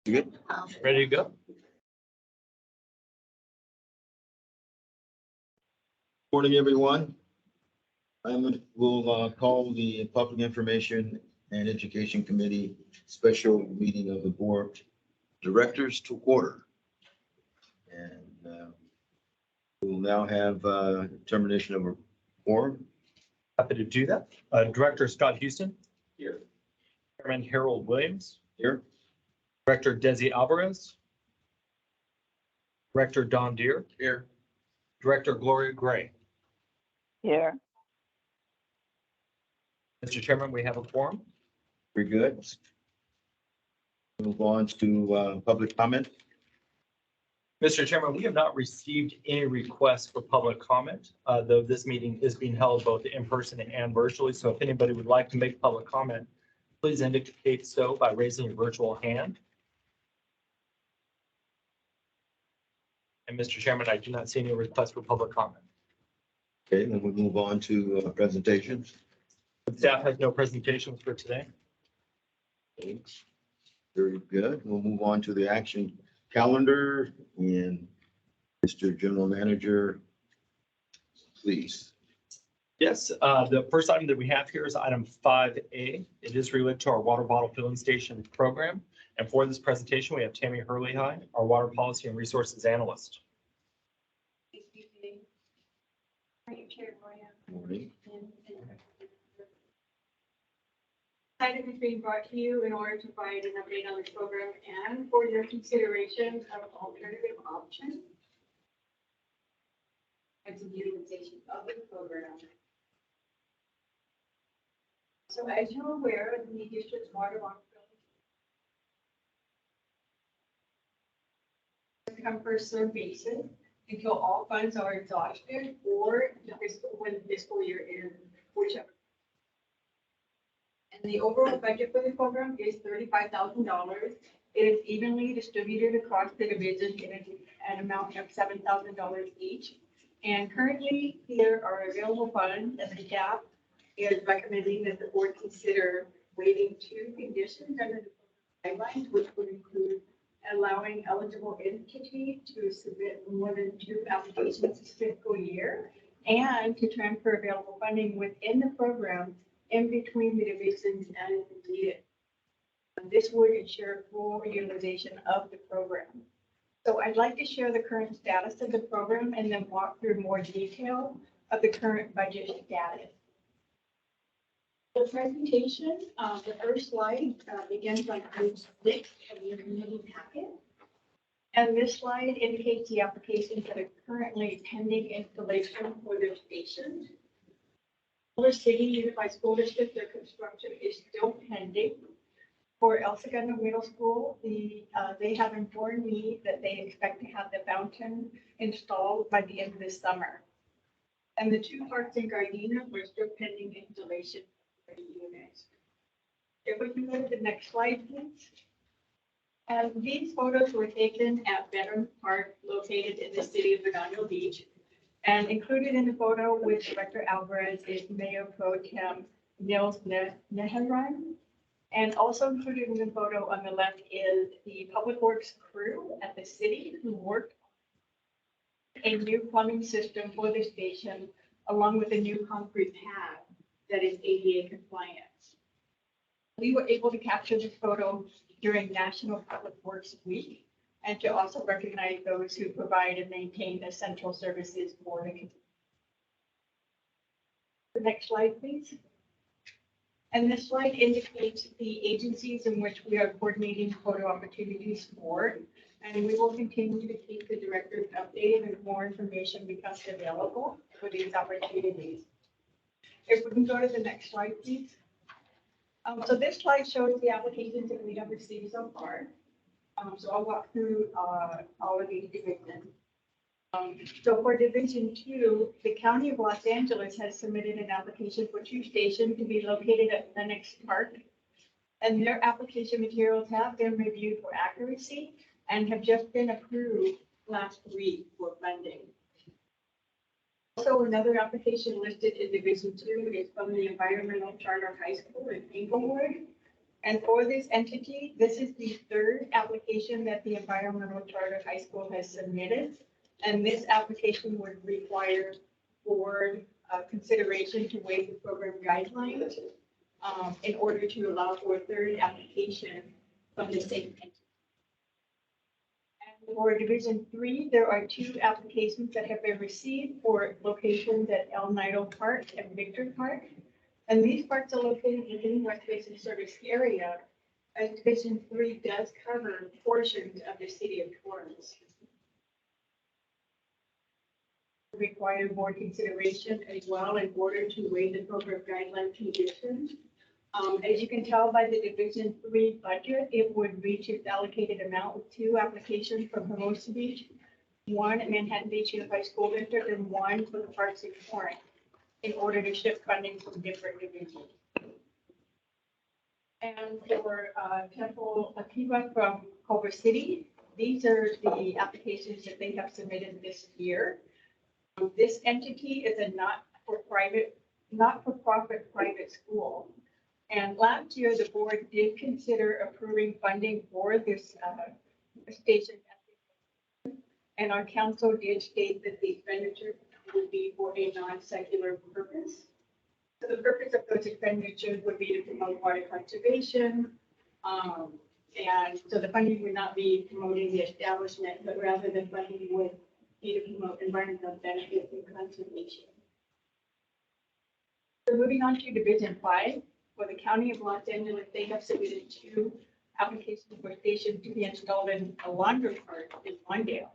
You good? Ready to go? Morning, everyone. We'll call the Public Information and Education Committee special meeting of the board directors to order. And we'll now have termination of a quorum. Happy to do that. Director Scott Houston. Here. Chairman Harold Williams. Here. Director Desi Alvarez. Director Don Deere. Here. Director Gloria Gray. Here. Mr. Chairman, we have a quorum. Very good. Move on to public comment. Mr. Chairman, we have not received any requests for public comment, though this meeting is being held both in person and virtually. So if anybody would like to make public comment, please indicate so by raising your virtual hand. And Mr. Chairman, I do not see any requests for public comment. Okay, then we'll move on to presentations. Staff has no presentations for today. Okay. Very good. We'll move on to the action calendar and Mr. General Manager, please. Yes, the first item that we have here is item 5A. It is related to our water bottle filling station program. And for this presentation, we have Tammy Hurley-High, our water policy and resources analyst. Morning. Item is being brought to you in order to provide an update on this program and for your consideration of alternative options and some utilization of the program. So as you're aware, the district's water bottle come first served basis until all funds are exhausted or when the fiscal year ends, whichever. And the overall budget for the program is $35,000. It is evenly distributed across the division in an amount of $7,000 each. And currently, there are available funds, and the staff is recommending that the board consider waiving two conditions under the guidelines, which would include allowing eligible entities to submit more than 2 applications this fiscal year and to transfer available funding within the program in between the divisions as needed. And this would ensure full utilization of the program. So I'd like to share the current status of the program and then walk through more detail of the current budget status. The presentation, the first slide begins on page 6 of your middle packet. And this slide indicates the applications that are currently pending installation for their stations. Boulder City Unified School District, their construction is still pending. For El Segundo Middle School, they have informed me that they expect to have the fountain installed by the end of this summer. And the two parks in Gardena were still pending installation for the units. If we can go to the next slide, please. And these photos were taken at Veterans Park, located in the city of Redondo Beach. And included in the photo with Director Alvarez is Mayor Pro Tem Nils Neheran. And also included in the photo on the left is the Public Works crew at the city who worked on a new plumbing system for the station, along with a new concrete pad that is ADA compliant. We were able to capture this photo during National Public Works Week, and to also recognize those who provide and maintain essential services for the community. The next slide, please. And this slide indicates the agencies in which we are coordinating photo opportunities for, and we will continue to keep the directors updated as more information becomes available for these opportunities. If we can go to the next slide, please. So this slide shows the applications that we have received so far. So I'll walk through all of these divisions. So for Division 2, the County of Los Angeles has submitted an application for 2 stations to be located at Lenox Park. And their application materials have been reviewed for accuracy and have just been approved last week for funding. Also, another application listed in Division 2 is from the Environmental Charter High School in Inglewood. And for this entity, this is the third application that the Environmental Charter High School has submitted. And this application would require board consideration to waive the program guidelines in order to allow for a third application from the same entity. And for Division 3, there are 2 applications that have been received for locations at El Nido Park and Victor Park. And these parks are located within West Basin service area, as Division 3 does cover portions of the city of Torrance. Require board consideration as well in order to waive the program guideline conditions. As you can tell by the Division 3 budget, it would reach its allocated amount with 2 applications from Hermosa Beach, 1 at Manhattan Beach Unified School District, and 1 for the parks in Torrance, in order to shift funding from different divisions. And for Temple Akiva from Culver City, these are the applications that they have submitted this year. This entity is a not-for-profit private school. And last year, the board did consider approving funding for this station. And our council did state that the expenditure would be for a non-secular purpose. So the purpose of those expenditures would be to promote water conservation. And so the funding would not be promoting the establishment, but rather the funding would be to promote environmental benefits and conservation. So moving on to Division 5, for the County of Los Angeles, they have submitted 2 applications for stations to be installed in Alondra Park in Lawndale.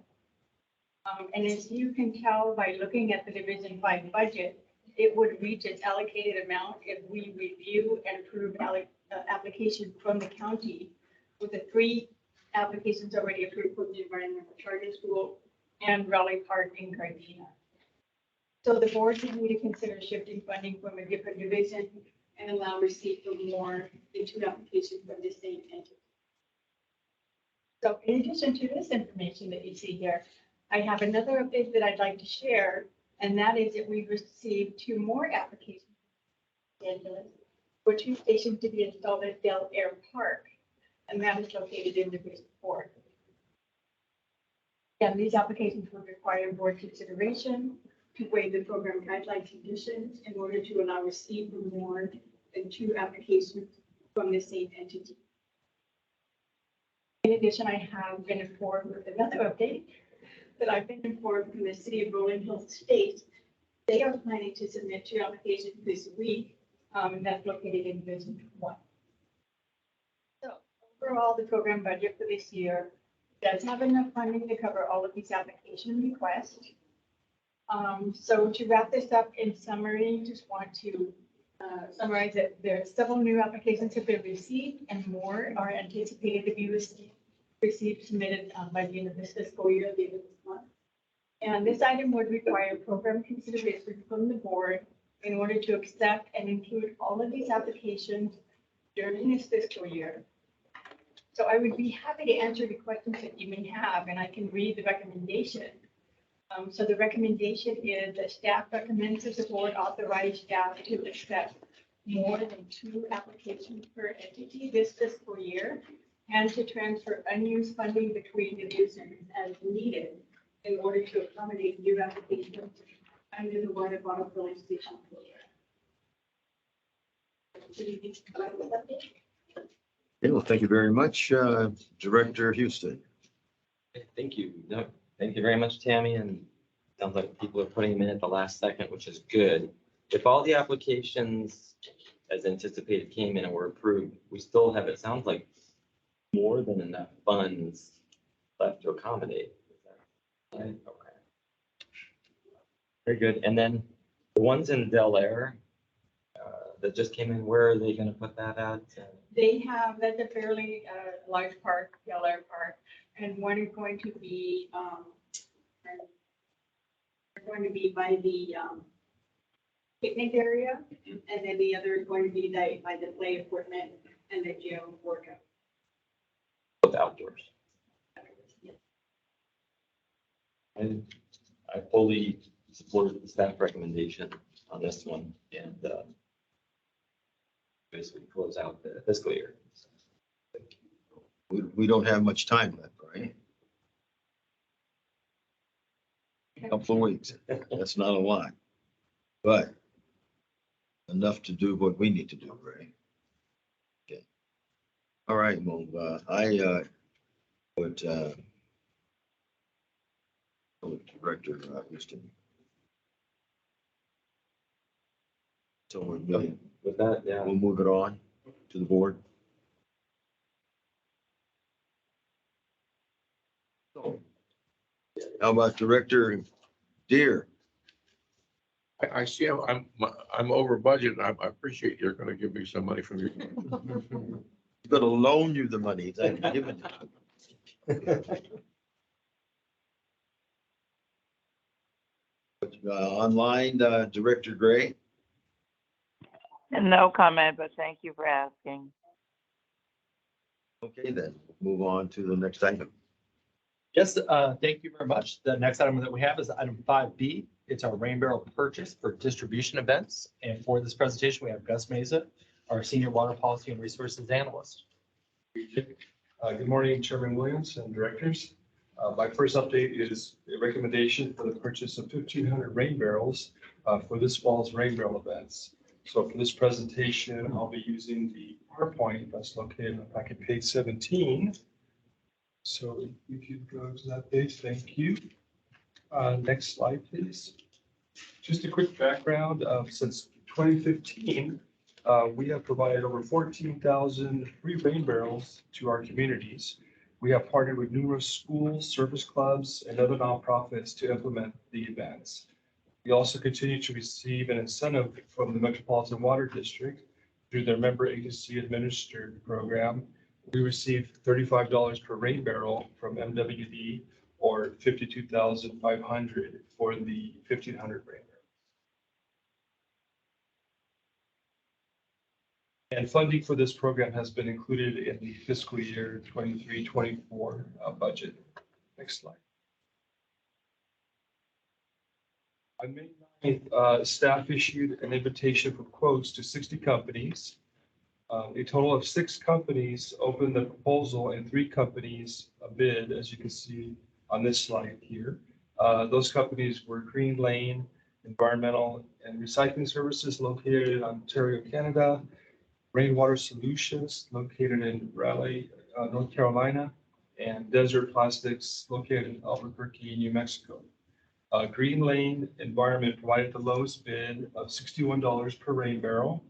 And as you can tell by looking at the Division 5 budget, it would reach its allocated amount if we review and approve application from the county, with the 3 applications already approved for the Environmental Charter School and Raleigh Park in Gardena. So the board would need to consider shifting funding from a different division and allow receipt of more than 2 applications from the same entity. So in addition to this information that you see here, I have another update that I'd like to share, and that is that we've received 2 more applications in Los Angeles for 2 stations to be installed at Del Air Park, and that is located in Division 4. And these applications would require board consideration to waive the program guideline conditions in order to allow receipt of more than 2 applications from the same entity. In addition, I have been informed with another update that I've been informed from the city of Rolling Hills State. They are planning to submit 2 applications this week, and that's located in Division 1. So overall, the program budget for this year does have enough funding to cover all of these application requests. So to wrap this up in summary, just want to summarize that there are several new applications have been received and more are anticipated to be received submitted by the end of this fiscal year, the end of this month. And this item would require program consideration from the board in order to accept and include all of these applications during this fiscal year. So I would be happy to answer the questions that you may have, and I can read the recommendation. So the recommendation is that staff recommends that the board authorize staff to accept more than 2 applications per entity this fiscal year, and to transfer unused funding between divisions as needed in order to accommodate new applications under the water bottle filling station program. Okay, well, thank you very much, Director Houston. Thank you. No, thank you very much, Tammy. And sounds like people are putting them in at the last second, which is good. If all the applications as anticipated came in and were approved, we still have, it sounds like, more than enough funds left to accommodate. Is that right? Okay. Very good. And then the ones in Del Air that just came in, where are they going to put that at? They have, that's a fairly large park, Del Air Park, and one is going to be by the picnic area, and then the other is going to be by the play equipment and the gym workout. Both outdoors. And I fully support the staff recommendation on this one, and basically close out the fiscal year. So we don't have much time left, right? Couple of weeks. That's not a lot. But enough to do what we need to do, right? Okay. All right, well, would, Director Houston. So we'll With that, yeah. move it on to the board. How about Director Deere? I see, I'm over budget. I appreciate you're gonna give me some money from your. I'm gonna loan you the money. I've given it. Online, Director Gray. No comment, but thank you for asking. Okay, then move on to the next item. Yes, thank you very much. The next item that we have is item 5B. It's our rain barrel purchase for distribution events. And for this presentation, we have Gus Meza, our Senior Water Policy and Resources Analyst. Good morning, Chairman Williams and directors. My first update is a recommendation for the purchase of 1,500 rain barrels for this fall's rain barrel events. So for this presentation, I'll be using the PowerPoint that's located on packet page 17. So if you go to that page, thank you. Next slide, please. Just a quick background. Since 2015, we have provided over 14,000 free rain barrels to our communities. We have partnered with numerous schools, service clubs, and other nonprofits to implement the events. We also continue to receive an incentive from the Metropolitan Water District through their member agency administered program. We receive $35 per rain barrel from MWD or $52,500 for the 1,500 rain barrels. And funding for this program has been included in the fiscal year 23-24 budget. Next slide. On May 9th, staff issued an invitation for quotes to 60 companies. A total of 6 companies opened the proposal and 3 companies bid, as you can see on this slide here. Those companies were Green Lane Environmental and Recycling Services located in Ontario, Canada, Rainwater Solutions located in Raleigh, North Carolina, and Desert Plastics located in Albuquerque, New Mexico. Green Lane Environment provided the lowest bid of $61 per rain barrel.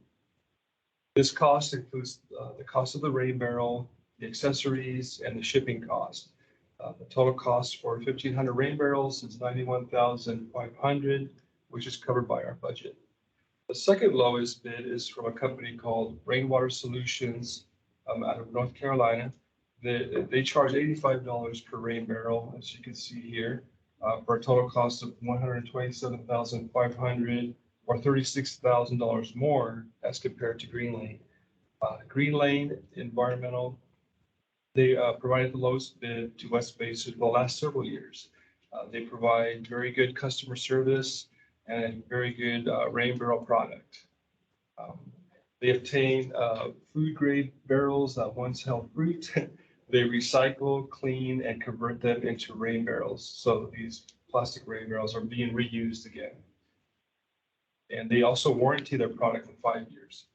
This cost includes the cost of the rain barrel, the accessories, and the shipping cost. The total cost for 1,500 rain barrels is $91,500, which is covered by our budget. The second lowest bid is from a company called Rainwater Solutions out of North Carolina. They charge $85 per rain barrel, as you can see here, for a total cost of $127,500 or $36,000 more as compared to Green Lane. Green Lane Environmental, they provided the lowest bid to West Basin for the last several years. They provide very good customer service and very good rain barrel product. They obtain food grade barrels that once held fruit. They recycle, clean, and convert them into rain barrels. So these plastic rain barrels are being reused again. And they also warranty their product for 5 years.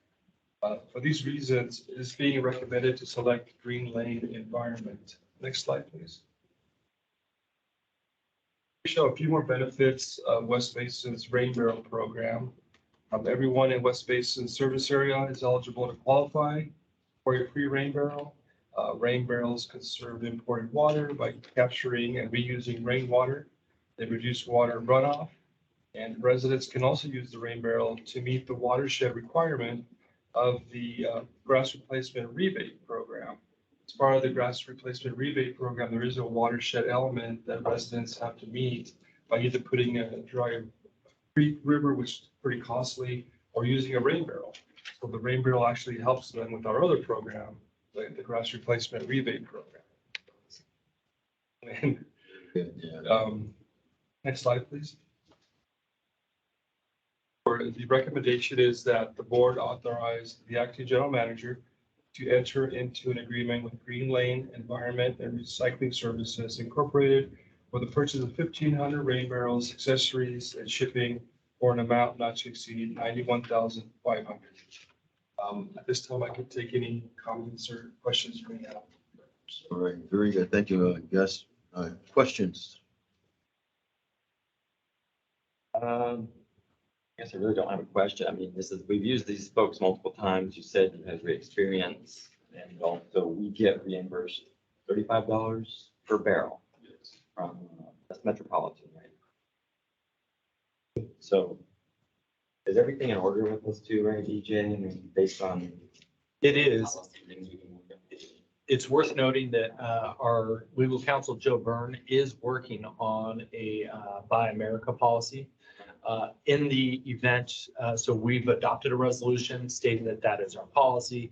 For these reasons, it is being recommended to select Green Lane Environment. Next slide, please. Show a few more benefits of West Basin's rain barrel program. Everyone in West Basin service area is eligible to qualify for a free rain barrel. Rain barrels conserve imported water by capturing and reusing rainwater. They reduce water runoff, and residents can also use the rain barrel to meet the watershed requirement of the grass replacement rebate program. As part of the grass replacement rebate program, there is a watershed element that residents have to meet by either putting a dry creek, river, which is pretty costly, or using a rain barrel. So the rain barrel actually helps them with our other program, the grass replacement rebate program. And, next slide, please. The recommendation is that the board authorize the acting general manager to enter into an agreement with Green Lane Environment and Recycling Services Incorporated for the purchase of 1,500 rain barrels, accessories, and shipping for an amount not to exceed $91,500. At this time, I can take any comments or questions you may have. All right, very good. Thank you, Gus. Questions? I guess I really don't have a question. I mean, we've used these folks multiple times. You said you had great experience, and also we get reimbursed $35 per barrel from, that's Metropolitan, right? So is everything in order with us too, right, DJ? I mean, based on. It is. policy, things we can work out. It's worth noting that our legal counsel, Joe Byrne, is working on a Buy America policy. In the event, so we've adopted a resolution stating that that is our policy.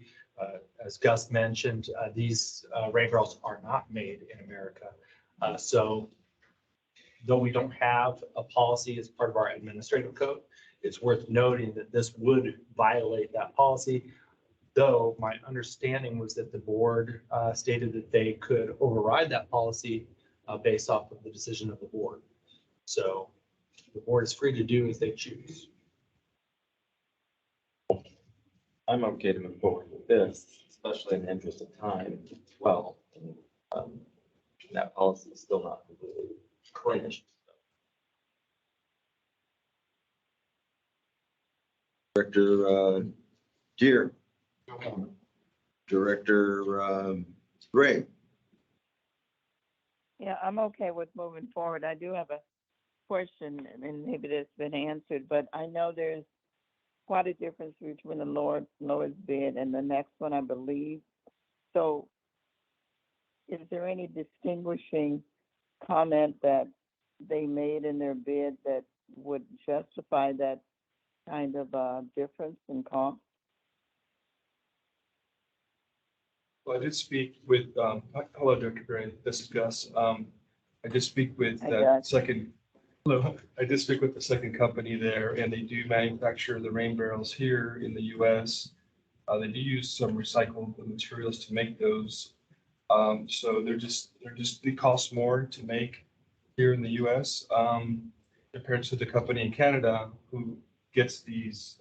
As Gus mentioned, these rain barrels are not made in America. So though we don't have a policy as part of our administrative code, it's worth noting that this would violate that policy. Though my understanding was that the board stated that they could override that policy based off of the decision of the board. So the board is free to do as they choose. I'm okay to move forward with this, especially in the interest of time as well. And, that policy is still not completely finished. Director Deere. Director Gray. Yeah, I'm okay with moving forward. I do have a question, and maybe that's been answered, but I know there's quite a difference between the lowest bid and the next one, I believe. So is there any distinguishing comment that they made in their bid that would justify that kind of difference in cost? Well, I did speak with, hello, Dr. Gray, this is Gus. I did speak with Hi, that Gus. second, hello, I did speak with the second company there, and they do manufacture the rain barrels here in the US. They do use some recycled materials to make those. So they cost more to make here in the US compared to the company in Canada who gets these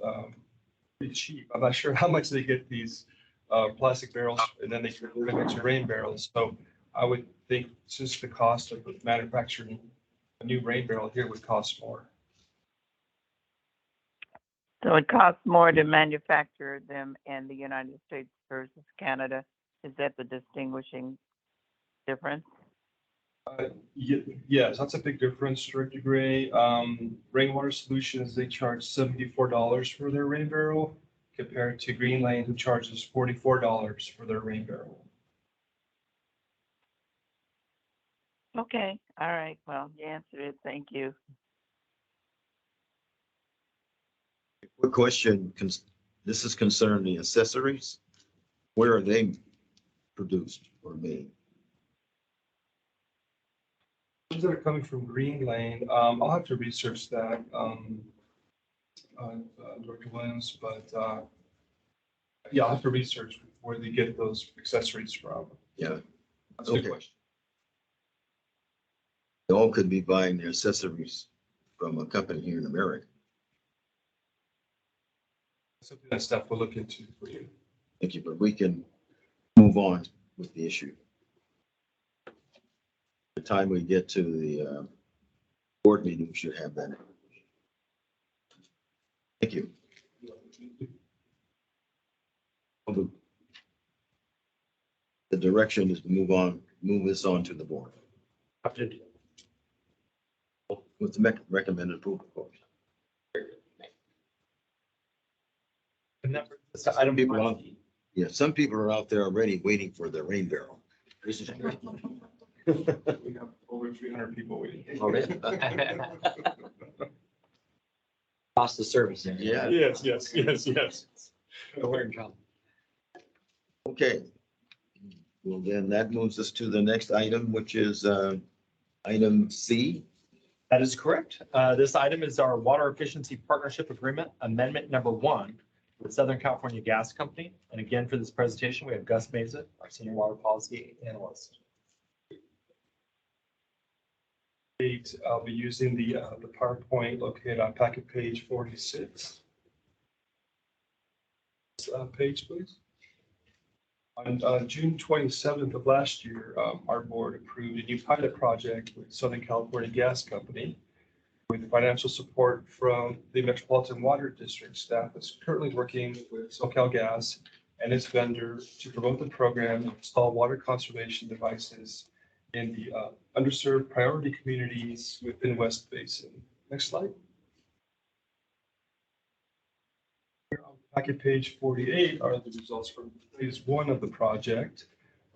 pretty cheap. I'm not sure how much they get these plastic barrels, and then they convert them into rain barrels. So I would think just the cost of manufacturing a new rain barrel here would cost more. So it costs more to manufacture them in the United States versus Canada. Is that the distinguishing difference? Yes, that's a big difference, Director Gray. Rainwater Solutions, they charge $74 for their rain barrel compared to Green Lane, who charges $44 for their rain barrel. Okay, all right. Well, you answered it. Thank you. Quick question. This is concerning the accessories. Where are they produced or made? Things that are coming from Green Lane, I'll have to research that, Dr. Williams, but yeah, I'll have to research where they get those accessories from. Yeah, That's a good Okay. question. they all could be buying their accessories from a company here in America. Something that staff will look into for you. Thank you, but we can move on with the issue. The time we get to the board meeting, we should have that. Thank you. The direction is to move this on to the board with the recommended approval, of course. And that brings us to item People 20. on- Yeah, some people are out there already waiting for their rain barrel. This is great. We have over 300 people waiting. Already? Cost of service. Yeah. Yes. We're in trouble. Okay. Well, then that moves us to the next item, which is item C. That is correct. This item is our Water Efficiency Partnership Agreement Amendment Number 1 with Southern California Gas Company. And again, for this presentation, we have Gus Mesa, our Senior Water Policy Analyst. I'll be using the PowerPoint located on packet page 46. Page, please. On June 27th of last year, our board approved a new pilot project with Southern California Gas Company with financial support from the Metropolitan Water District. Staff is currently working with SoCalGas and its vendor to promote the program and install water conservation devices in the underserved priority communities within West Basin. Next slide. Here on packet page 48 are the results from phase 1 of the project.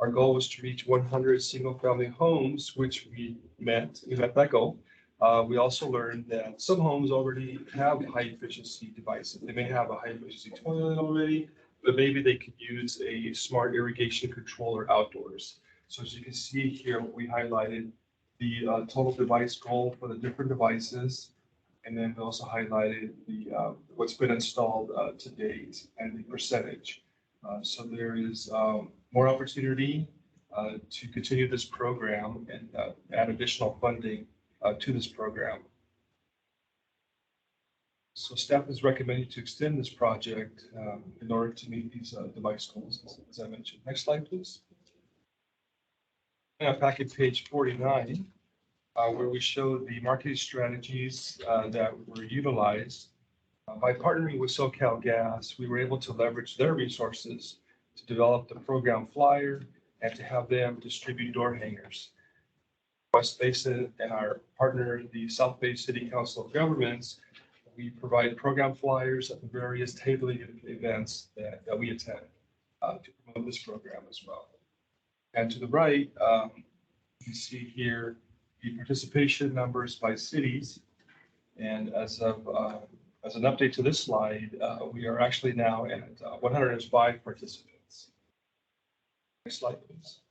Our goal was to reach 100 single-family homes, which we met. We met that goal. We also learned that some homes already have high-efficiency devices. They may have a high-efficiency toilet already, but maybe they could use a smart irrigation controller outdoors. So as you can see here, we highlighted the total device goal for the different devices. And then we also highlighted the what's been installed to date and the percentage. So there is more opportunity to continue this program and add additional funding to this program. So staff is recommending to extend this project in order to meet these device goals, as I mentioned. Next slide, please. Packet page 49, where we show the marketing strategies that were utilized. By partnering with SoCalGas, we were able to leverage their resources to develop the program flyer and to have them distribute door hangers. West Basin and our partner, the South Bay City Council of Governments, we provide program flyers at the various tabling events that we attend to promote this program as well. And to the right, you see here the participation numbers by cities. And as an update to this slide, we are actually now at 105 participants. Next slide, please.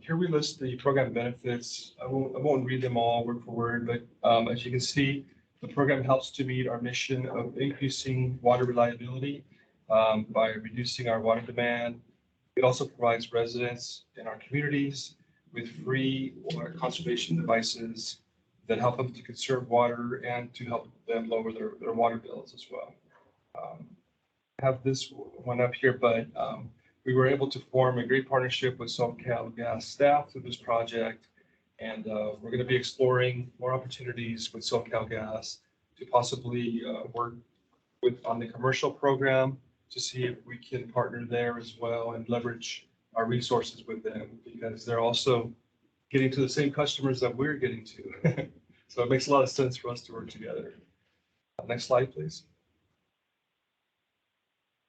Here we list the program benefits. I won't read them all word for word, but as you can see, the program helps to meet our mission of increasing water reliability by reducing our water demand. It also provides residents in our communities with free water conservation devices that help them to conserve water and to help them lower their water bills as well. I have this one up here, but we were able to form a great partnership with SoCalGas staff through this project. And we're going to be exploring more opportunities with SoCalGas to possibly work on the commercial program to see if we can partner there as well and leverage our resources with them, because they're also getting to the same customers that we're getting to. So it makes a lot of sense for us to work together. Next slide, please.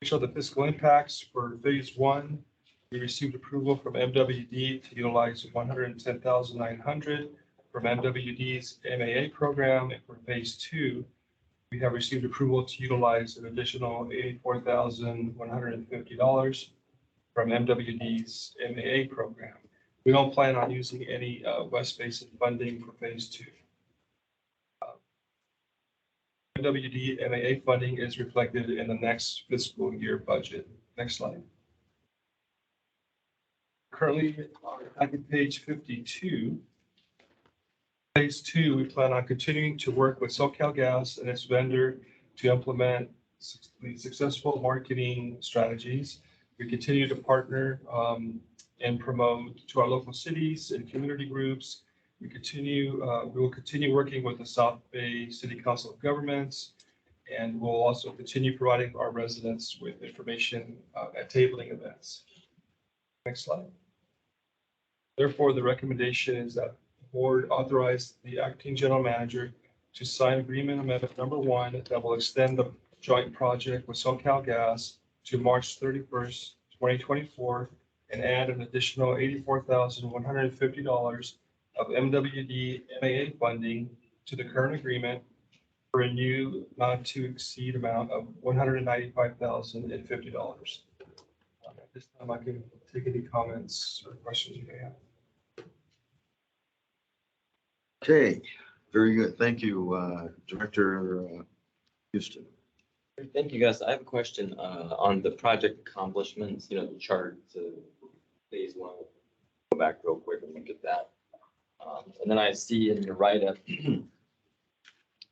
We show the fiscal impacts for phase 1. We received approval from MWD to utilize $110,900 from MWD's MAA program. And for phase 2, we have received approval to utilize an additional $84,150 from MWD's MAA program. We don't plan on using any West Basin funding for phase 2. MWD MAA funding is reflected in the next fiscal year budget. Next slide. Currently on page 52, phase 2, we plan on continuing to work with SoCalGas and its vendor to implement successful marketing strategies. We continue to partner and promote to our local cities and community groups. We will continue working with the South Bay City Council of Governments, and we'll also continue providing our residents with information at tabling events. Next slide. Therefore, the recommendation is that the board authorize the acting general manager to sign agreement amendment number 1 that will extend the joint project with SoCalGas to March 31st, 2024, and add an additional $84,150 of MWD MAA funding to the current agreement for a new not to exceed amount of $195,050. At this time, I can take any comments or questions you may have. Okay, very good. Thank you, Director Houston. Thank you, guys. I have a question on the project accomplishments, you know, the chart to phase one. Go back real quick and look at that. And then I see in your write-up,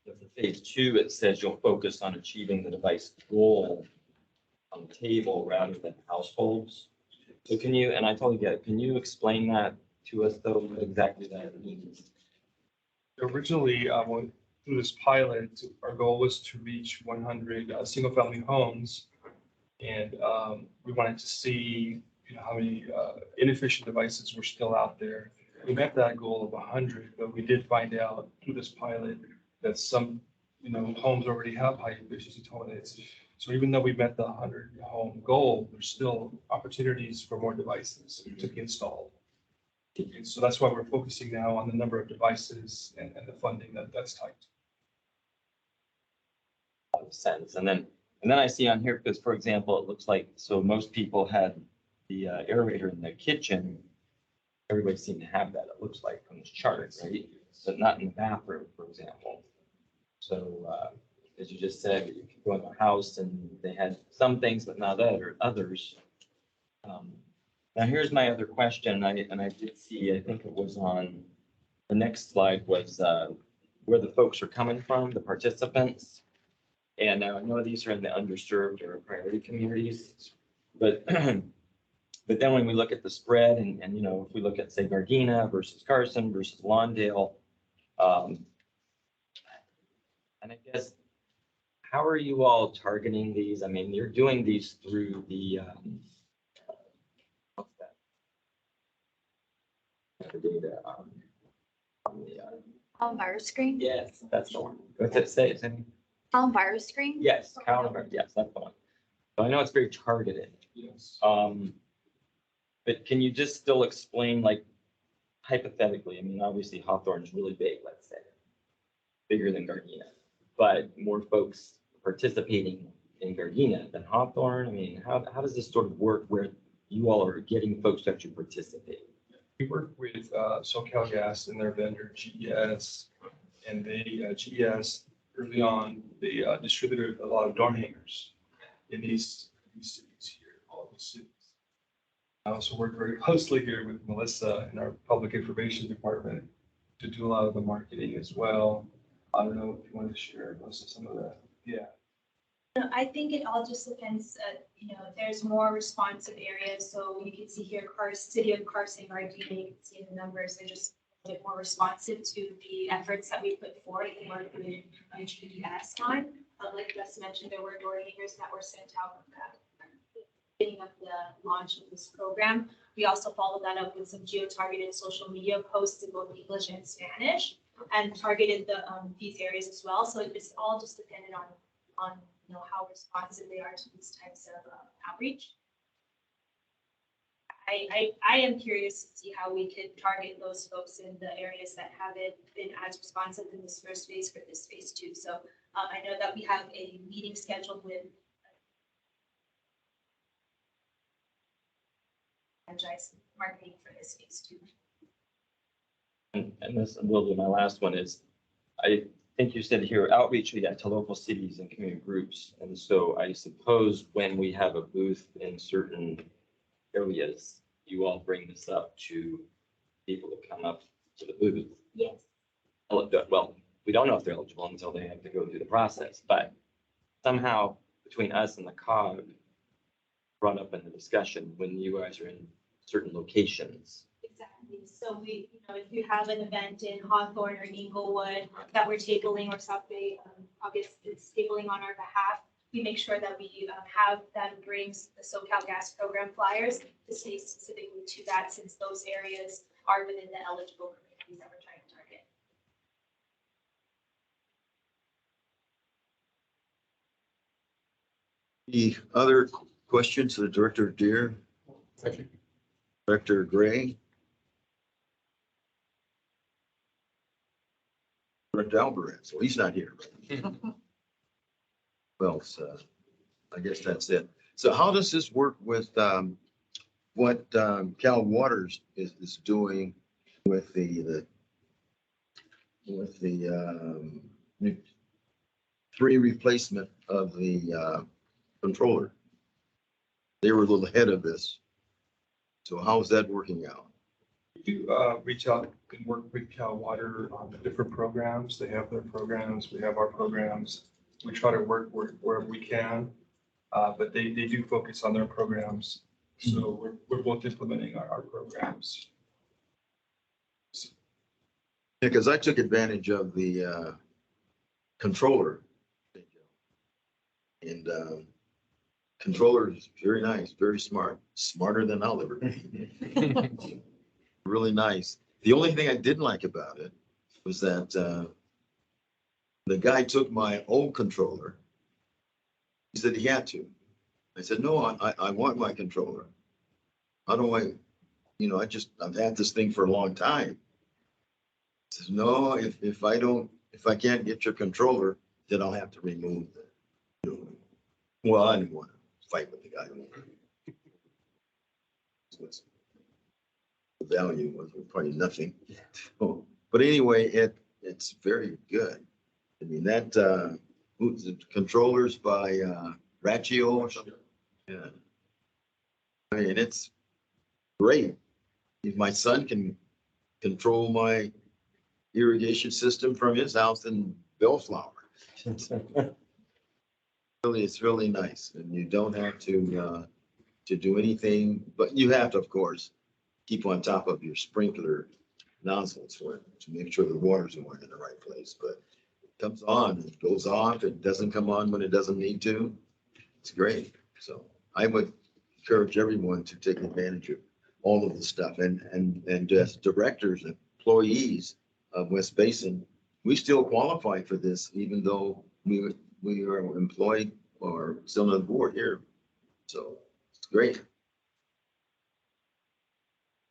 of the phase two, it says you'll focus on achieving the device goal on the table rather than households. So can you, and I totally get it, can you explain that to us though, what exactly that means? Originally, when through this pilot, our goal was to reach 100 single-family homes. And we wanted to see, you know, how many inefficient devices were still out there. We met that goal of 100, but we did find out through this pilot that some, you know, homes already have high efficiency toilets. So even though we met the 100 home goal, there's still opportunities for more devices to be installed. And so that's why we're focusing now on the number of devices and the funding that's tied to. Sense. And then I see on here, because for example, it looks like, so most people had the aerator in the kitchen. Everybody seemed to have that, it looks like from this chart, right? But not in the bathroom, for example. So as you just said, you could go in a house and they had some things, but not others. Now here's my other question, and I did see, I think it was on, the next slide was where the folks are coming from, the participants. And now I know these are in the underserved or priority communities, but but then when we look at the spread and you know, if we look at say Gardena versus Carson versus Lawndale, and I guess, how are you all targeting these? I mean, you're doing these through the what's that? The data on the Virus screen? yes, that's the one. What's it say? Is any? Virus screen? Yes, calendar, yes, that's the one. So I know it's very targeted. Yes. But can you just still explain, like, hypothetically, I mean, obviously Hawthorne's really big, let's say, bigger than Gardena, but more folks participating in Gardena than Hawthorne. I mean, how does this sort of work where you all are getting folks to actually participate? We work with SoCal Gas and their vendor GES, and they, GES, early on, they distributed a lot of door hangers in these cities here, all these cities. I also work very closely here with Melissa in our public information department to do a lot of the marketing as well. I don't know if you want to share, Melissa, some of that. Yeah. No, I think it all just depends, you know, there's more responsive areas. So you can see here, City of Carson, Gardena, you can see the numbers, they're just a bit more responsive to the efforts that we put forward and work with GES on. Like Gus mentioned, there were door hangers that were sent out at the beginning of the launch of this program. We also followed that up with some geo-targeted social media posts in both English and Spanish and targeted these areas as well. So it's all just dependent on you know, how responsive they are to these types of outreach. I am curious to see how we could target those folks in the areas that haven't been as responsive in this first phase for this phase two. So I know that we have a meeting scheduled with marketing for this phase two. And this will be my last one is, I think you said here outreach to local cities and community groups. And so I suppose when we have a booth in certain areas, you all bring this up to people to come up to the booth. Yes. Well, we don't know if they're eligible until they have to go through the process, but somehow between us and the COG brought up in the discussion when you guys are in certain locations. Exactly. So we, you know, if you have an event in Hawthorne or Inglewood that we're tabling or South Bay, August is tabling on our behalf, we make sure that we have them bring the SoCal Gas program flyers to stay specifically to that, since those areas are within the eligible communities that we're trying to target. The other questions to the Director Deere? Director Gray? Director Alvarez, well, he's not here. Well, so I guess that's it. So how does this work with what Cal Waters is doing with the with the, free replacement of the, controller. They were a little ahead of this. So how's that working out? We do reach out and work with Cal Water on the different programs. They have their programs, we have our programs. We try to work wherever we can, but they do focus on their programs. So we're both implementing our programs. Because I took advantage of the, controller. And, controller is very nice, very smart, smarter than I'll ever be. Really nice. The only thing I didn't like about it was that the guy took my old controller. He said he had to. I said, no, I want my controller. How do I, I've had this thing for a long time. He says, no, if I can't get your controller, then I'll have to remove it. Well, I didn't want to fight with the guy. The value was probably nothing. Oh, but anyway, it's very good. I mean, that, the controllers by, Rachio or something. Yeah. I mean, it's great. If my son can control my irrigation system from his house in Bellflower. Really, it's really nice, and you don't have to do anything, but you have to, of course, keep on top of your sprinkler nozzles to make sure the water's going in the right place, but it comes on, it goes off, it doesn't come on when it doesn't need to. It's great. So I would encourage everyone to take advantage of all of the stuff, and as directors and employees of West Basin, we still qualify for this, even though we are employed or still on board here. So it's great.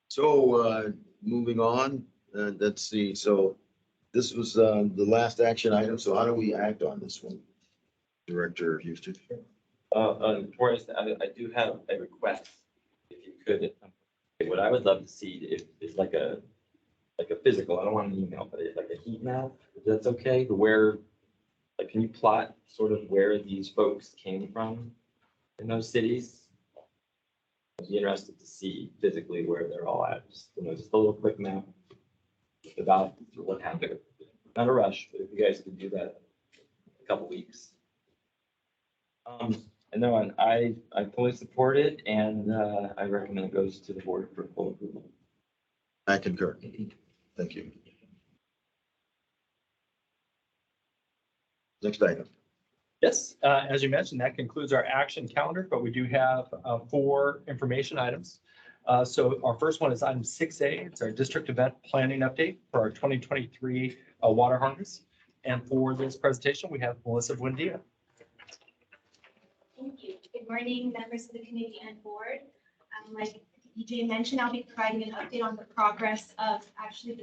So moving on, let's see. So this was the last action item. So how do we act on this one? Director Houston. Forrest, I do have a request, if you could. What I would love to see is like a physical, I don't want an email, but it's like a heat map, if that's okay, where, like, can you plot sort of where these folks came from in those cities? I'd be interested to see physically where they're all at, just a little quick map about what happened. Not a rush, but if you guys could do that in a couple weeks. And no, I fully support it, and I recommend it goes to the board for full approval. I concur. Thank you. Next item. Yes, as you mentioned, that concludes our action calendar, but we do have 4 information items. So our first one is item 6A. It's our district event planning update for our 2023 water harvest. And for this presentation, we have Melissa Buendia. Thank you. Good morning, members of the committee and board. Like EJ mentioned, I'll be providing an update on the progress of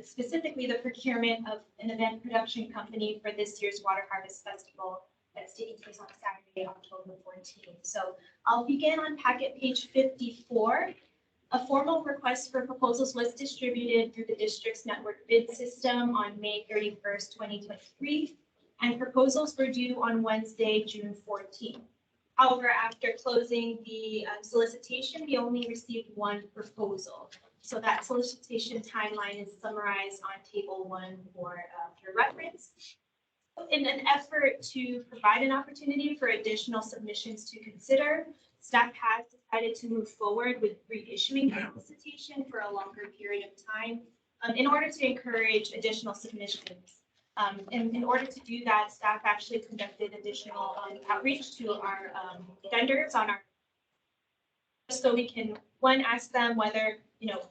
specifically the procurement of an event production company for this year's Water Harvest Festival that's taking place on Saturday, October 14th. So I'll begin on packet page 54. A formal request for proposals was distributed through the district's network bid system on May 31st, 2023, and proposals were due on Wednesday, June 14th. However, after closing the solicitation, we only received 1 proposal. So that solicitation timeline is summarized on table 1 for your reference. In an effort to provide an opportunity for additional submissions to consider, staff has decided to move forward with reissuing the solicitation for a longer period of time in order to encourage additional submissions. In order to do that, staff actually conducted additional outreach to our vendors on our, so we can, one, ask them whether,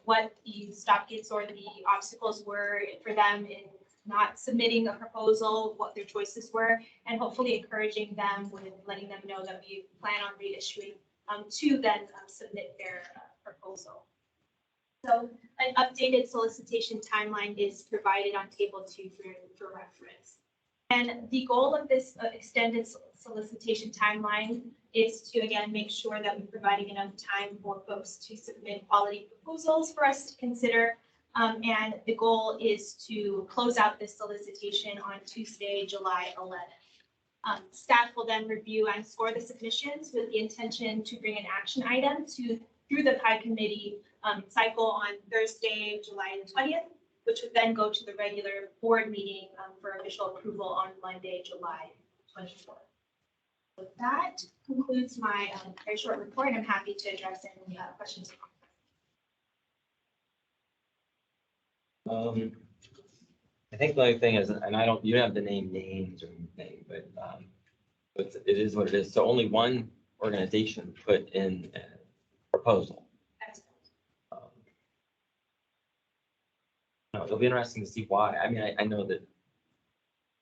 what the stop gates or the obstacles were for them in not submitting a proposal, what their choices were, and hopefully encouraging them with letting them know that we plan on reissuing to then submit their proposal. So an updated solicitation timeline is provided on table 2 for reference. And the goal of this extended solicitation timeline is to, again, make sure that we're providing enough time for folks to submit quality proposals for us to consider, And the goal is to close out this solicitation on Tuesday, July 11th. Staff will then review and score the submissions with the intention to bring an action item through the PI committee cycle on Thursday, July 20th, which would then go to the regular board meeting for official approval on Monday, July 24th. With that concludes my very short report. I'm happy to address any questions. I think the only thing is, and you don't have to name names or anything, but it is what it is. So only one organization put in a proposal. No, it'll be interesting to see why. I mean, I know that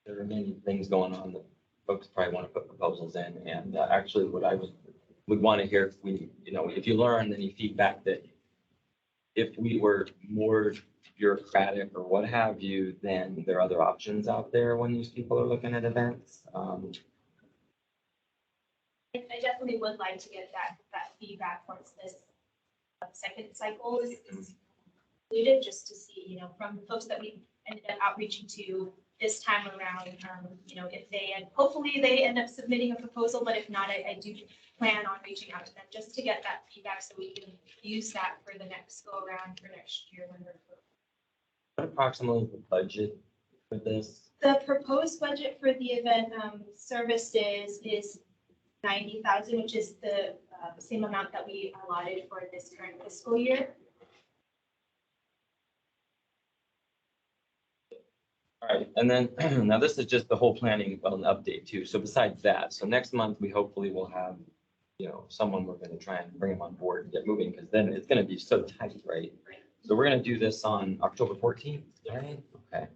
there are many things going on that folks probably want to put proposals in, and actually what I would want to hear if you learn any feedback that if we were more bureaucratic or what have you, then there are other options out there when these people are looking at events. I definitely would like to get that feedback once this second cycle is included, just to see, from folks that we ended up outreaching to this time around, if hopefully they end up submitting a proposal, but if not, I do plan on reaching out to them just to get that feedback so we can use that for the next go around for next year. What approximately the budget for this? The proposed budget for the event services is 90,000, which is the same amount that we allotted for this current fiscal year. All right, and then now this is just the whole planning, well, an update too. So besides that, so next month we hopefully will have, someone we're going to try and bring them on board and get moving, because then it's going to be so tight, right? So we're going to do this on October 14th, right? Okay.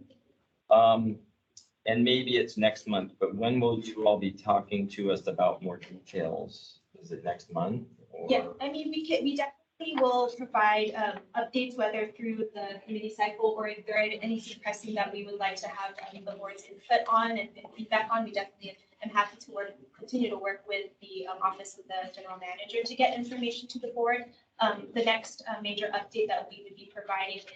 And maybe it's next month, but when will you all be talking to us about more details? Is it next month? Or? Yeah, I mean, we definitely will provide updates, whether through the committee cycle or if there are anything pressing that we would like to have the board's input on and feedback on. We definitely am happy to continue to work with the Office of the General Manager to get information to the board. The next major update that we would be providing is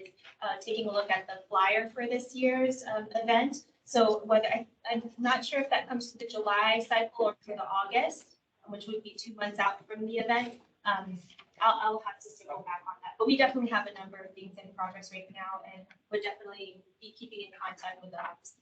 taking a look at the flyer for this year's event. So I'm not sure if that comes to the July cycle or to the August, which would be 2 months out from the event. I'll have to circle back on that, but we definitely have a number of things in progress right now and would definitely be keeping in contact with the office.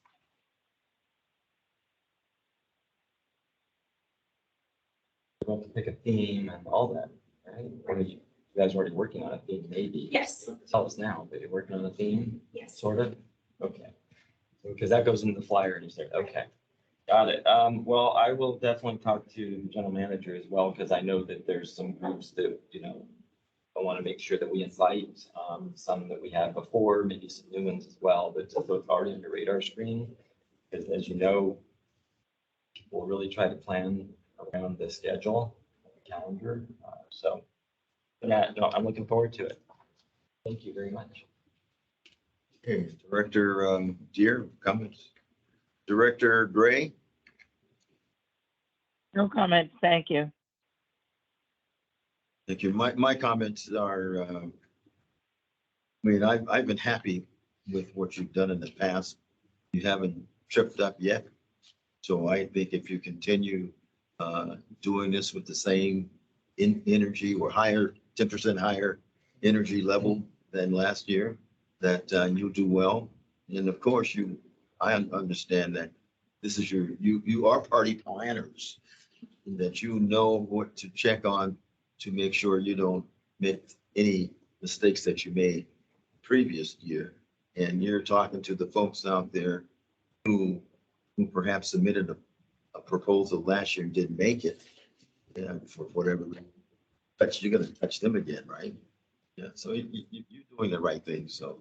We're going to pick a theme and all that, right? Or are you guys already working on a theme, maybe? Yes. Tell us now, but you're working on a theme? Yes. Sort of? Okay. Because that goes in the flyer and you say, okay, got it. Well, I will definitely talk to the general manager as well, because I know that there's some groups that, I want to make sure that we invite, some that we had before, maybe some new ones as well, but so it's already on your radar screen. Because as you know, people really try to plan around the schedule, the calendar. So yeah, no, I'm looking forward to it. Thank you very much. Okay, Director Deere, comments? Director Gray? No comments, thank you. Thank you. My comments are, I've been happy with what you've done in the past. You haven't tripped up yet. So I think if you continue doing this with the same energy or higher, 10% higher energy level than last year, that you'll do well. And of course, I understand that this is you are party planners, that you know what to check on to make sure you don't make any mistakes that you made previous year. And you're talking to the folks out there who perhaps submitted a proposal last year and didn't make it, for whatever reason. But you're going to touch them again, right? Yeah, so you're doing the right thing. So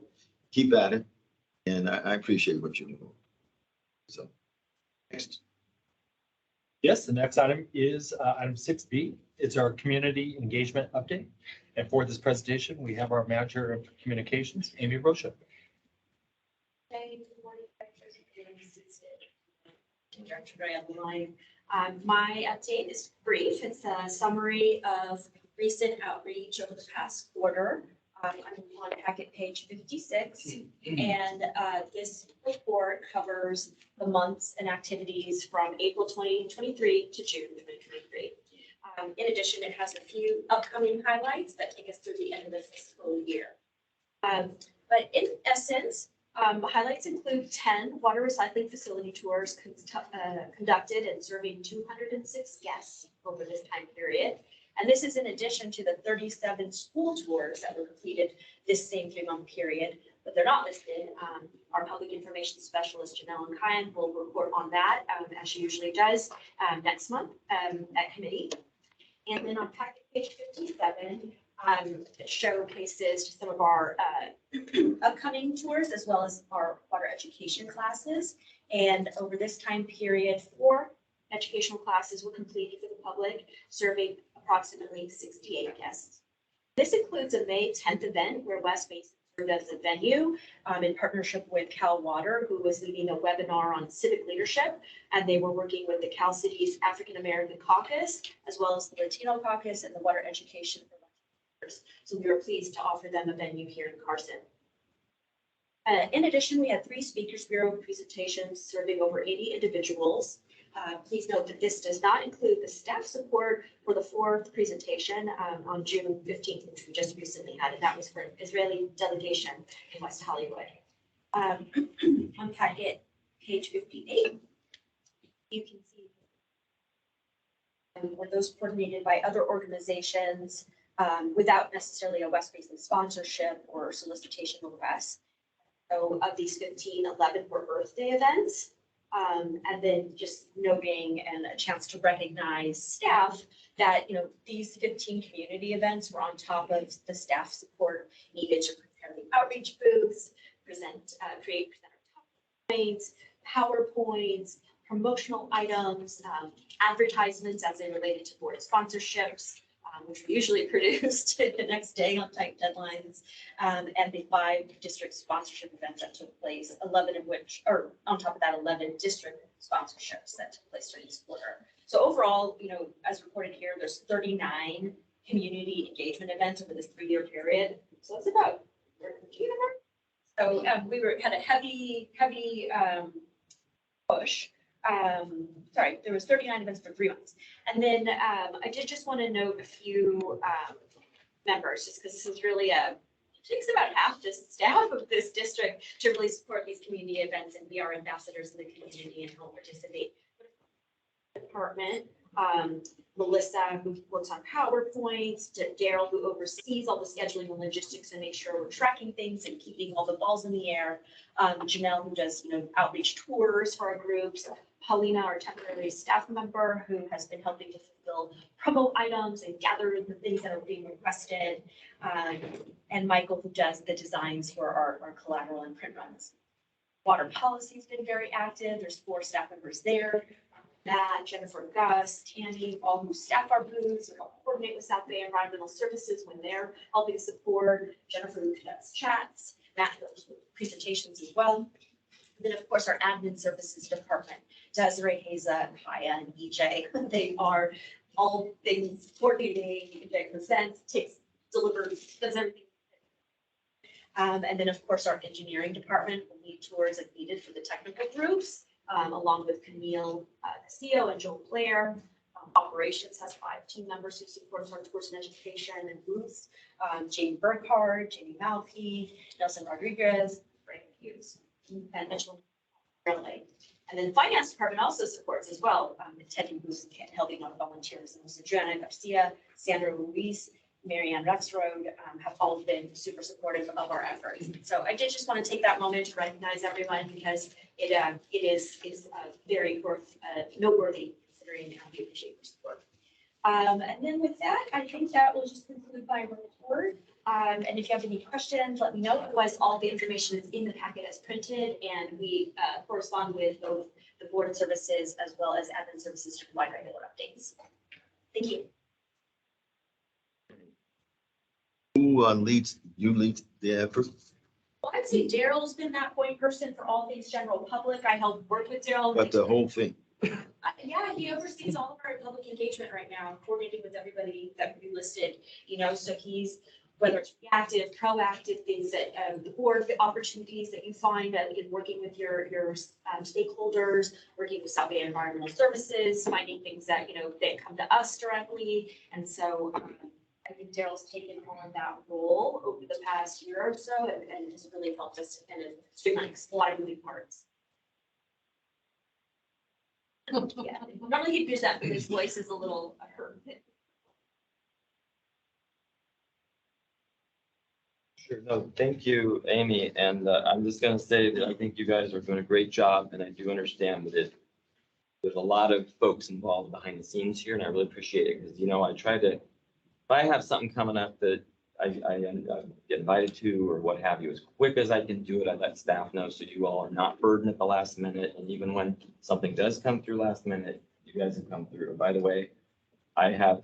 keep at it. And I appreciate what you're doing. So next. Yes, the next item is item 6B. It's our community engagement update. And for this presentation, we have our manager of communications, Amy Rocha. Hey, good morning, Director Gray on the line. My update is brief. It's a summary of recent outreach over the past quarter. I'm on packet page 56, and this report covers the months and activities from April 2023 to June 2023. In addition, it has a few upcoming highlights that take us through the end of the fiscal year. But in essence, highlights include 10 water recycling facility tours conducted and serving 206 guests over this time period. And this is in addition to the 37 school tours that were completed this same 3-month period, but they're not listed. Our public information specialist, Janelle Kyan, will report on that, as she usually does, next month at committee. And then on packet page 57, showcases some of our upcoming tours as well as our water education classes. And over this time period, 4 educational classes were completed for the public, serving approximately 68 guests. This includes a May 10th event where West Basin served as a venue in partnership with Cal Water, who was leading a webinar on civic leadership. And they were working with the Cal Cities African American Caucus, as well as the Latino Caucus and the Water Education for Latinos. So we were pleased to offer them a venue here in Carson. In addition, we had 3 Speakers Bureau presentations serving over 80 individuals. Please note that this does not include the staff support for the 4th presentation on June 15th, which we just recently had, and that was for an Israeli delegation in West Hollywood. On packet page 58, you can see those coordinated by other organizations without necessarily a West Basin sponsorship or solicitation request. So of these 15, 11 were Earth Day events. And then just noting and a chance to recognize staff that, these 15 community events were on top of the staff support needed to prepare the outreach booths, create presenter talk points, PowerPoints, promotional items, advertisements as they related to board sponsorships, which we usually produced the next day on tight deadlines, and the 5 district sponsorship events that took place, 11 of which, or on top of that, 11 district sponsorships that took place during this quarter. So overall, as reported here, there's 39 community engagement events over this 3-year period. So that's about, so we had a heavy push. There was 39 events for 3 months. And then I did just want to note a few members, just because this is really it takes about half the staff of this district to really support these community events and be our ambassadors in the community and help participate. Department, Melissa, who works on PowerPoints, Daryl, who oversees all the scheduling and logistics and makes sure we're tracking things and keeping all the balls in the air. Janelle, who does, outreach tours for our groups. Paulina, our temporary staff member, who has been helping to fulfill promo items and gather the things that are being requested. And Michael, who does the designs for our collateral and print runs. Water policy has been very active. There's 4 staff members there. Matt, Jennifer, Gus, Tammy, all who staff our booths and help coordinate with South Bay Environmental Services when they're helping support. Jennifer, who conducts chats. Matt does presentations as well. And then, of course, our admin services department, Desiree, Haza, and Haya, and EJ. They are all things coordinating. EJ presents, delivers, does everything. And then, of course, our engineering department will lead tours if needed for the technical groups. Along with Camille Castillo and Joel Blair. Operations has 5 team members who supports our tours and education and booths. Jamie Burkhardt, Jamie Malpe, Nelson Rodriguez, Frank Hughes, and Mitchell Fairley. And then finance department also supports as well, attending booths and helping out volunteers. And so Joanna Garcia, Sandra Luis, Marianne Rexroad have all been super supportive of our efforts. So I did just want to take that moment to recognize everyone because it is very noteworthy considering how we appreciate your support. And then with that, I think that will just conclude my report. And if you have any questions, let me know. Otherwise, all the information is in the packet as printed, and we correspond with both the board services as well as admin services to provide regular updates. Thank you. Who leads the effort? Well, I'd say Daryl's been that point person for all things general public. I help work with Daryl. But the whole thing. Yeah, he oversees all of our public engagement right now, coordinating with everybody that we listed, so he's whether it's reactive, proactive, things that, the board opportunities that you find in working with your stakeholders, working with South Bay Environmental Services, finding things that, that come to us directly. And so I think Daryl's taken on that role over the past year or so and has really helped us to kind of streamline a lot of moving parts. Yeah, normally he'd use that, but his voice is a little hurt. Sure. No, thank you, Amy. And I'm just going to say that I think you guys are doing a great job, and I do understand that there's a lot of folks involved behind the scenes here, and I really appreciate it because, I try to, if I have something coming up that I get invited to or what have you, as quick as I can do it, I let staff know so you all are not burdened at the last minute. And even when something does come through last minute, you guys have come through. And by the way, I have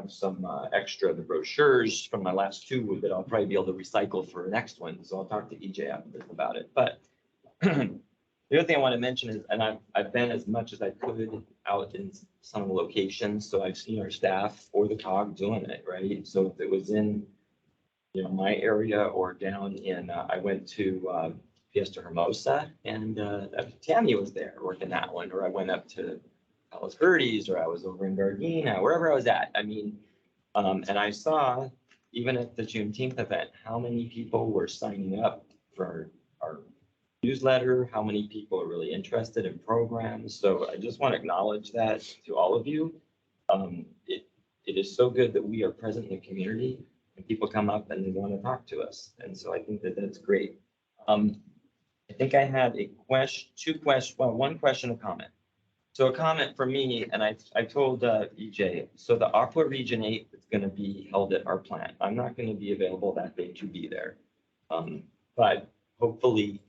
some extra, the brochures from my last two that I'll probably be able to recycle for the next one. So I'll talk to EJ after this about it. But the other thing I want to mention is, and I've been as much as I could out in some of the locations. So I've seen our staff or the COG doing it, right? So if it was in, my area or down in, I went to Fiesta Hermosa and Tammy was there working that one, or I went up to Palos Verdes, or I was over in Gardena, wherever I was at. I mean, and I saw even at the Juneteenth event, how many people were signing up for our newsletter, how many people are really interested in programs. So I just want to acknowledge that to all of you. It is so good that we are present in the community and people come up and they want to talk to us. And so I think that that's great. I think I had one question, a comment. So a comment for me, and I told EJ, so the Aqua Region 8 is going to be held at our plant. I'm not going to be available that day to be there. But hopefully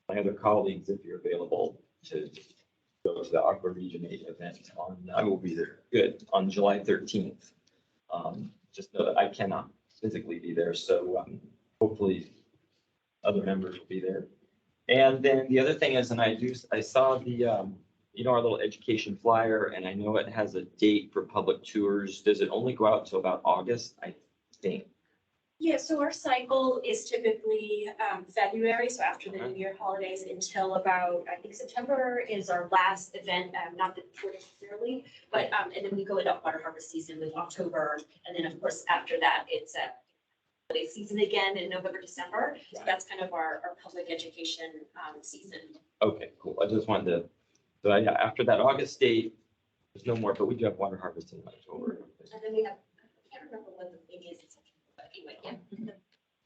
my other colleagues, if you're available to go to the Aqua Region 8 event on. I will be there. Good, on July 13th. Just know that I cannot physically be there, so hopefully other members will be there. And then the other thing is, and I saw the, our little education flyer, and I know it has a date for public tours. Does it only go out till about August, I think? Yeah, so our cycle is typically February, so after the New Year holidays until about, I think September is our last event, not the tour necessarily, but, and then we go into water harvest season with October. And then of course, after that, it's holiday season again in November, December. So that's kind of our public education season. Okay, cool. I just wanted to, so yeah, after that August date, there's no more, but we do have water harvest in October. And then we have, I can't remember what the thing is. Anyway, yeah.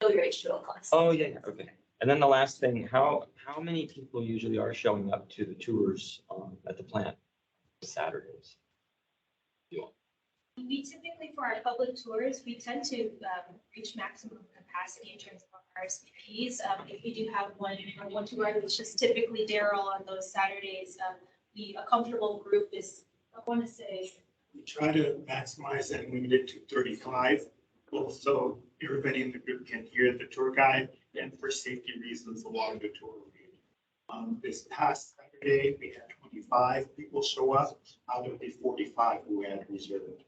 Know your H2O class. Oh, yeah, okay. And then the last thing, how many people usually are showing up to the tours at the plant Saturdays? We typically, for our public tours, we tend to reach maximum capacity in terms of our RSVPs. If we do have one tour, it's just typically Daryl on those Saturdays. A comfortable group is, I want to say. We try to maximize and limit it to 35. So everybody in the group can hear the tour guide, and for safety reasons along the tour route. This past Saturday, we had 25 people show up out of the 45 who had reserved.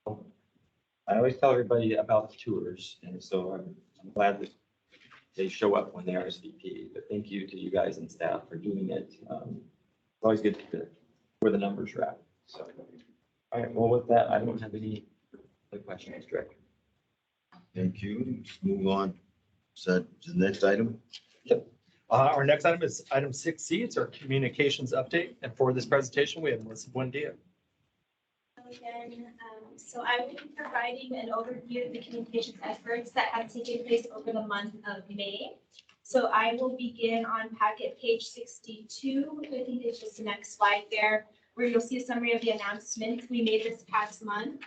I always tell everybody about the tours, and so I'm glad that they show up when they RSVP. But thank you to you guys and staff for doing it. It's always good to where the numbers are at. So, all right. Well, with that, I don't have any other questions, Director. Thank you. Let's move on. Is that the next item? Our next item is item 6C. It's our communications update. And for this presentation, we have Melissa Buendia. Again, so I will be providing an overview of the communications efforts that have taken place over the month of May. So I will begin on packet page 62. I think it's just the next slide there, where you'll see a summary of the announcements we made this past month.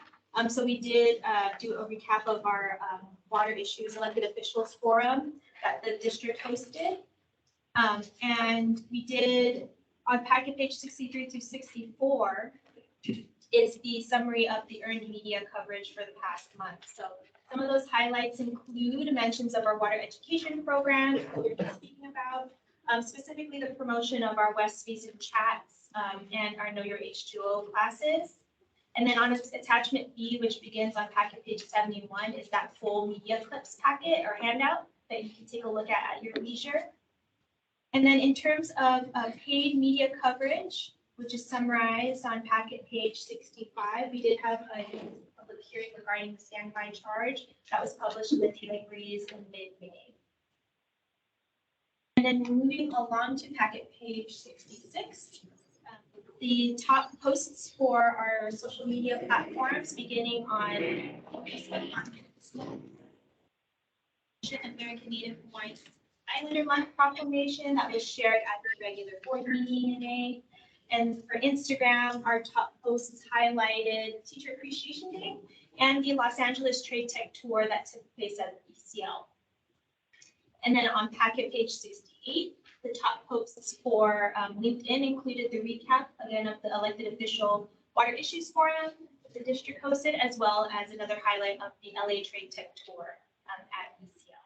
So we did do a recap of our water issues elected officials forum that the district hosted. And we did on packet page 63 through 64 is the summary of the earned media coverage for the past month. So some of those highlights include mentions of our water education program that we were just speaking about, specifically the promotion of our West Basin chats and our Know Your H2O classes. And then on attachment B, which begins on packet page 71, is that full media clips packet or handout that you can take a look at your leisure. And then in terms of paid media coverage, which is summarized on packet page 65, we did have a public hearing regarding the standby charge that was published in the Daily Breeze in mid-May. And then moving along to packet page 66, the top posts for our social media platforms beginning on American Native Hawaiian Islander Month proclamation that was shared at the regular board meeting in May. And for Instagram, our top posts highlighted Teacher Appreciation Day and the Los Angeles Trade Tech Tour that took place at ECL. And then on packet page 68, the top posts for LinkedIn included the recap again of the elected official water issues forum that the district hosted, as well as another highlight of the LA Trade Tech Tour at ECL.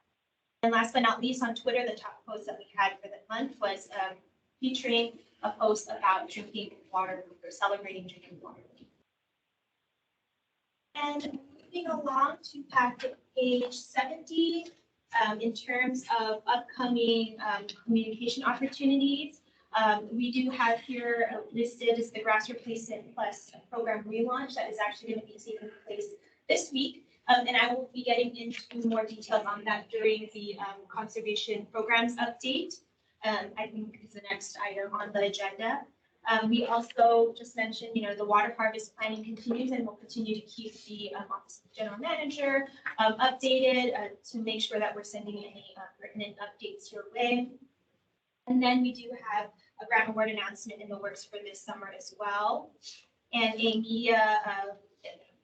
And last but not least, on Twitter, the top post that we had for the month was featuring a post about drinking water or celebrating drinking water. And moving along to packet page 70, in terms of upcoming communication opportunities, we do have here listed as the Grass Replacement Plus program relaunch that is actually going to be taking place this week. And I will be getting into more details on that during the conservation programs update. I think is the next item on the agenda. We also just mentioned, the water harvest planning continues, and we'll continue to keep the Office of the General Manager updated to make sure that we're sending any pertinent updates your way. And then we do have a grant award announcement in the works for this summer as well, and a media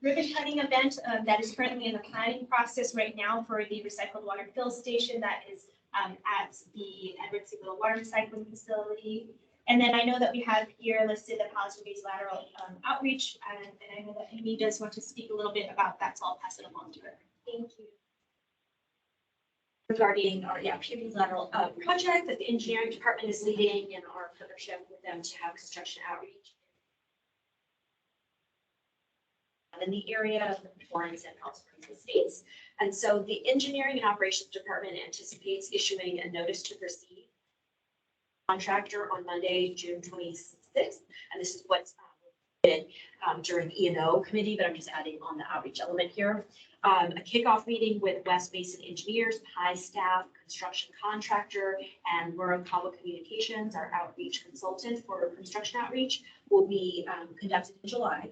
ribbon cutting event that is currently in the planning process right now for the recycled water fill station that is at the Edward Siegel Water Recycling Facility. And then I know that we have here listed the Palliser-based lateral outreach, and I know that Amy does want to speak a little bit about that, so I'll pass it along to her. Thank you. Regarding our Pubic lateral project that the engineering department is leading in our partnership with them to have construction outreach in the area of Florence and Palm Springs Estates. And so the engineering and operations department anticipates issuing a notice to proceed contractor on Monday, June 26th. And this is what's did during E&O committee, but I'm just adding on the outreach element here. A kickoff meeting with West Basin engineers, PI staff, construction contractor, and Murakawa Communications, our outreach consultant for construction outreach, will be conducted in July.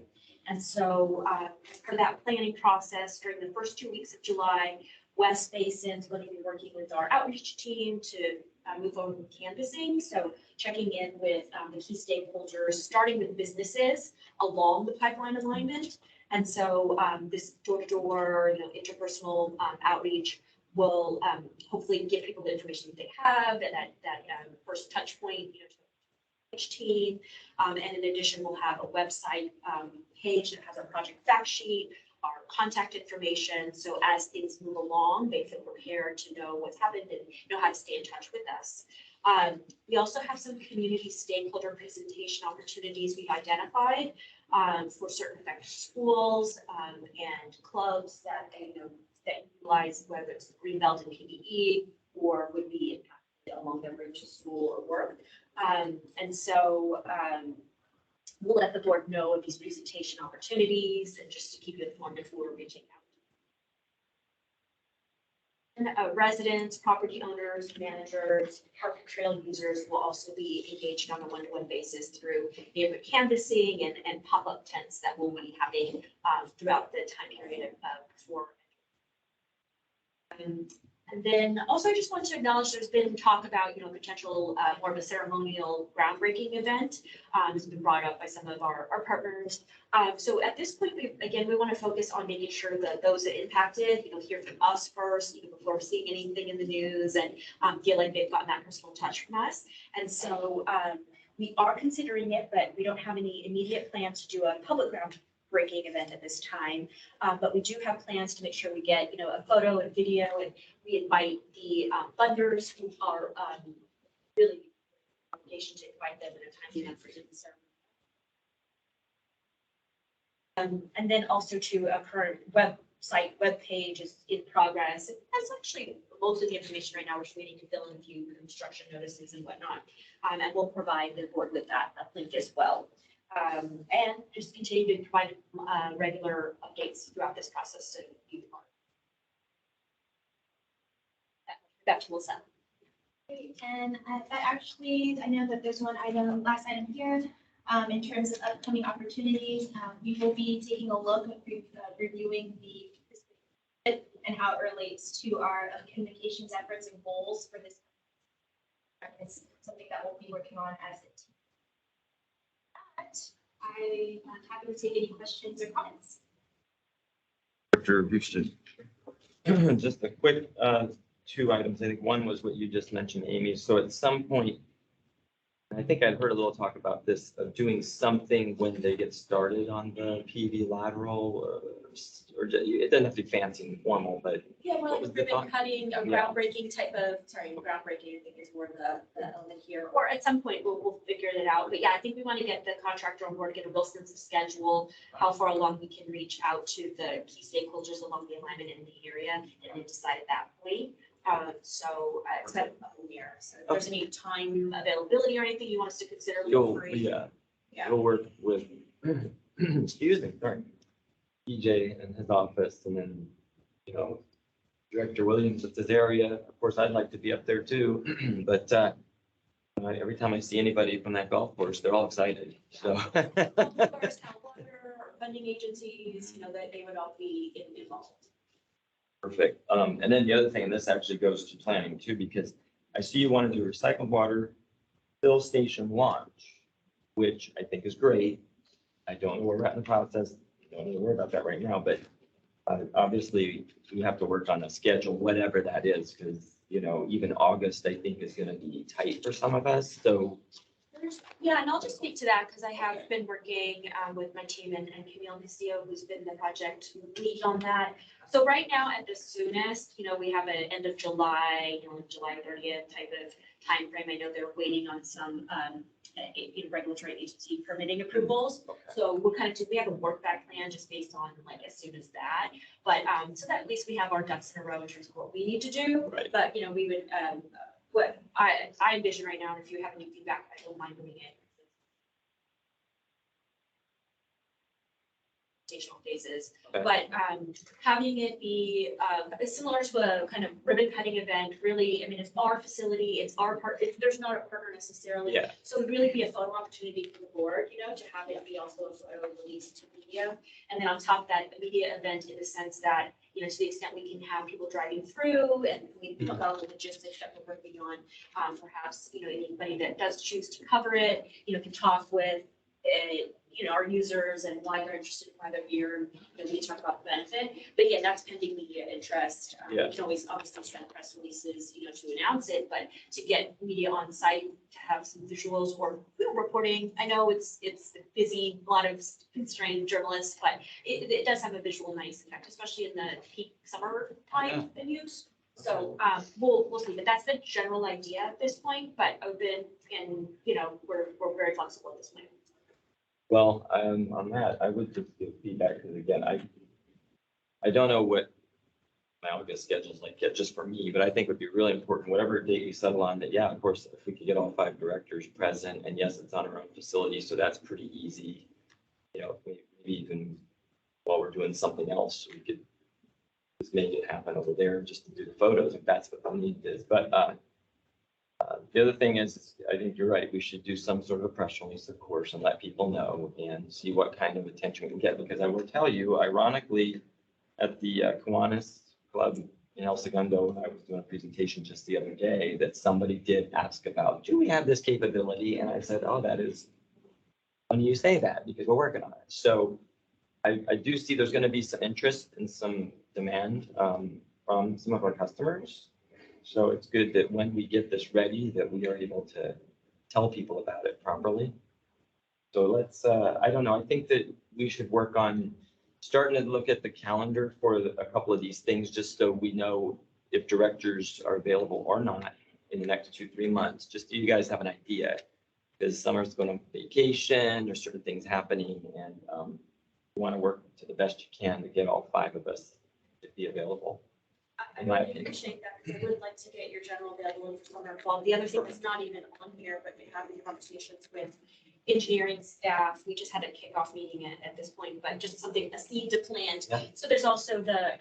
And so for that planning process, during the first 2 weeks of July, West Basin's going to be working with our outreach team to move forward with canvassing. So checking in with the key stakeholders, starting with businesses along the pipeline alignment. And so this door-to-door, interpersonal outreach will hopefully give people the information that they have, and that first touch point, to the team. And in addition, we'll have a website page that has our project fact sheet, our contact information. So as things move along, they feel prepared to know what's happened and know how to stay in touch with us. We also have some community stakeholder presentation opportunities we've identified for certain affected schools and clubs that that utilize, whether it's Greenbelt and PBE or would be impacted along their route to school or work. And so we'll let the board know of these presentation opportunities and just to keep you informed if we're reaching out. And residents, property owners, managers, park trail users will also be engaged on a one-to-one basis through neighborhood canvassing and pop-up tents that we'll be having throughout the time period before. And then also I just want to acknowledge there's been talk about, potential more of a ceremonial groundbreaking event. This has been brought up by some of our partners. So at this point, we want to focus on making sure that those that impacted, hear from us first, even before seeing anything in the news, and feel like they've gotten that personal touch from us. And so we are considering it, but we don't have any immediate plans to do a public groundbreaking event at this time. But we do have plans to make sure we get, a photo and video, and we invite the funders who are really obligation to invite them in a timely manner for the ceremony. And then also to a current web page is in progress. That's actually most of the information right now. We're just waiting to fill in a few construction notices and whatnot. And we'll provide the board with that link as well. And just continue to provide regular updates throughout this process to be part. Back to Wilson. And that actually, I know that there's one item, last item here, in terms of upcoming opportunities. We will be taking a look at reviewing the and how it relates to our communications efforts and goals for this. It's something that we'll be working on as a team. I'm happy to take any questions or comments. Director Houston. Just a quick, two items. I think one was what you just mentioned, Amy. So at some point, I think I'd heard a little talk about this, of doing something when they get started on the PV lateral, or it doesn't have to be fancy and formal, but Yeah, more What like was a the ribbon thought? cutting, a Yeah. groundbreaking type of, groundbreaking, I think is more the element here. Or at some point, we'll figure it out. But yeah, I think we want to get the contractor on board, get a real sense of schedule, how far along we can reach out to the key stakeholders along the alignment in the area, and then decide at that point. So it's kind of up in the air. So if there's any time availability or anything you want us to consider, feel you'll, free. yeah, Yeah. you'll work with, excuse me, sorry, EJ and his office, and then, you know, Director Williams with this area. Of course, I'd like to be up there too, but every time I see anybody from that golf course, they're all excited, so. Forest, water, funding agencies, you know, that they would all be involved. Perfect. And then the other thing, and this actually goes to planning too, because I see you want to do recycled water fill station launch, which I think is great. I don't know where we're at in the process. Don't need to worry about that right now, but obviously we have to work on a schedule, whatever that is, because, you know, even August, I think, is going to be tight for some of us. So Yeah, and I'll just speak to that because I have been working with my team and Camille Castillo, who's been the project lead on that. So right now, at the soonest, you know, we have an end of July, you know, July 30th type of timeframe. I know they're waiting on some regulatory agency permitting approvals. So we'll kind of, we have a work back plan just based on like as soon as that. But so that at least we have our ducks in a row in terms of what we need to do. Right. But, you know, we would, what I envision right now, and if you have any feedback, I don't mind doing it. Phases, Okay. but having it be similar to a kind of ribbon cutting event, really, I mean, it's our facility, it's our part, there's not a partner necessarily. Yeah. So it'd really be a photo opportunity for the board, you know, to have it be also a photo release to media. And then on top of that, a media event in the sense that, you know, to the extent we can have people driving through and we talk about the logistics that we're working on, perhaps, you know, anybody that does choose to cover it, you know, can talk with you know, our users and why they're interested in why they're here, and we talk about the benefit. But yeah, that's pending media interest. Yeah. We can always obviously send press releases, you know, to announce it, but to get media on site, to have some visuals or reporting. I know it's busy, a lot of constrained journalists, but it does have a visual nice effect, especially in the peak summer time venues. So we'll see, but that's the general idea at this point, but open and, you know, we're very flexible at this point. Well, on that, I would just give feedback, because again, I don't know what my August schedule is like yet, just for me, but I think it would be really important, whatever date we settle on, that, yeah, of course, if we could get all 5 directors present, and yes, it's on our own facility, so that's pretty easy. You know, maybe even while we're doing something else, we could just make it happen over there, just to do the photos, if that's what the need is. But the other thing is, I think you're right, we should do some sort of a press release, of course, and let people know and see what kind of attention we can get, because I will tell you, ironically, at the Kiwanis Club in El Segundo, I was doing a presentation just the other day, that somebody did ask about, do we have this capability? And I said, oh, that is funny you say that, because we're working on it. So I do see there's going to be some interest and some demand from some of our customers. So it's good that when we get this ready, that we are able to tell people about it properly. So let's, I don't know, I think that we should work on starting to look at the calendar for a couple of these things, just so we know if directors are available or not in the next 2-3 months, just so you guys have an idea. Because summer's going on vacation, there's certain things happening, and you want to work to the best you can to get all 5 of us to be available. I In my really opinion. appreciate that, because I would like to get your general availability for summer and fall. The other thing that's not even on here, but we're having conversations with engineering staff. We just had a kickoff meeting at this point, but just something, a seed to plant. Yeah. So there's also the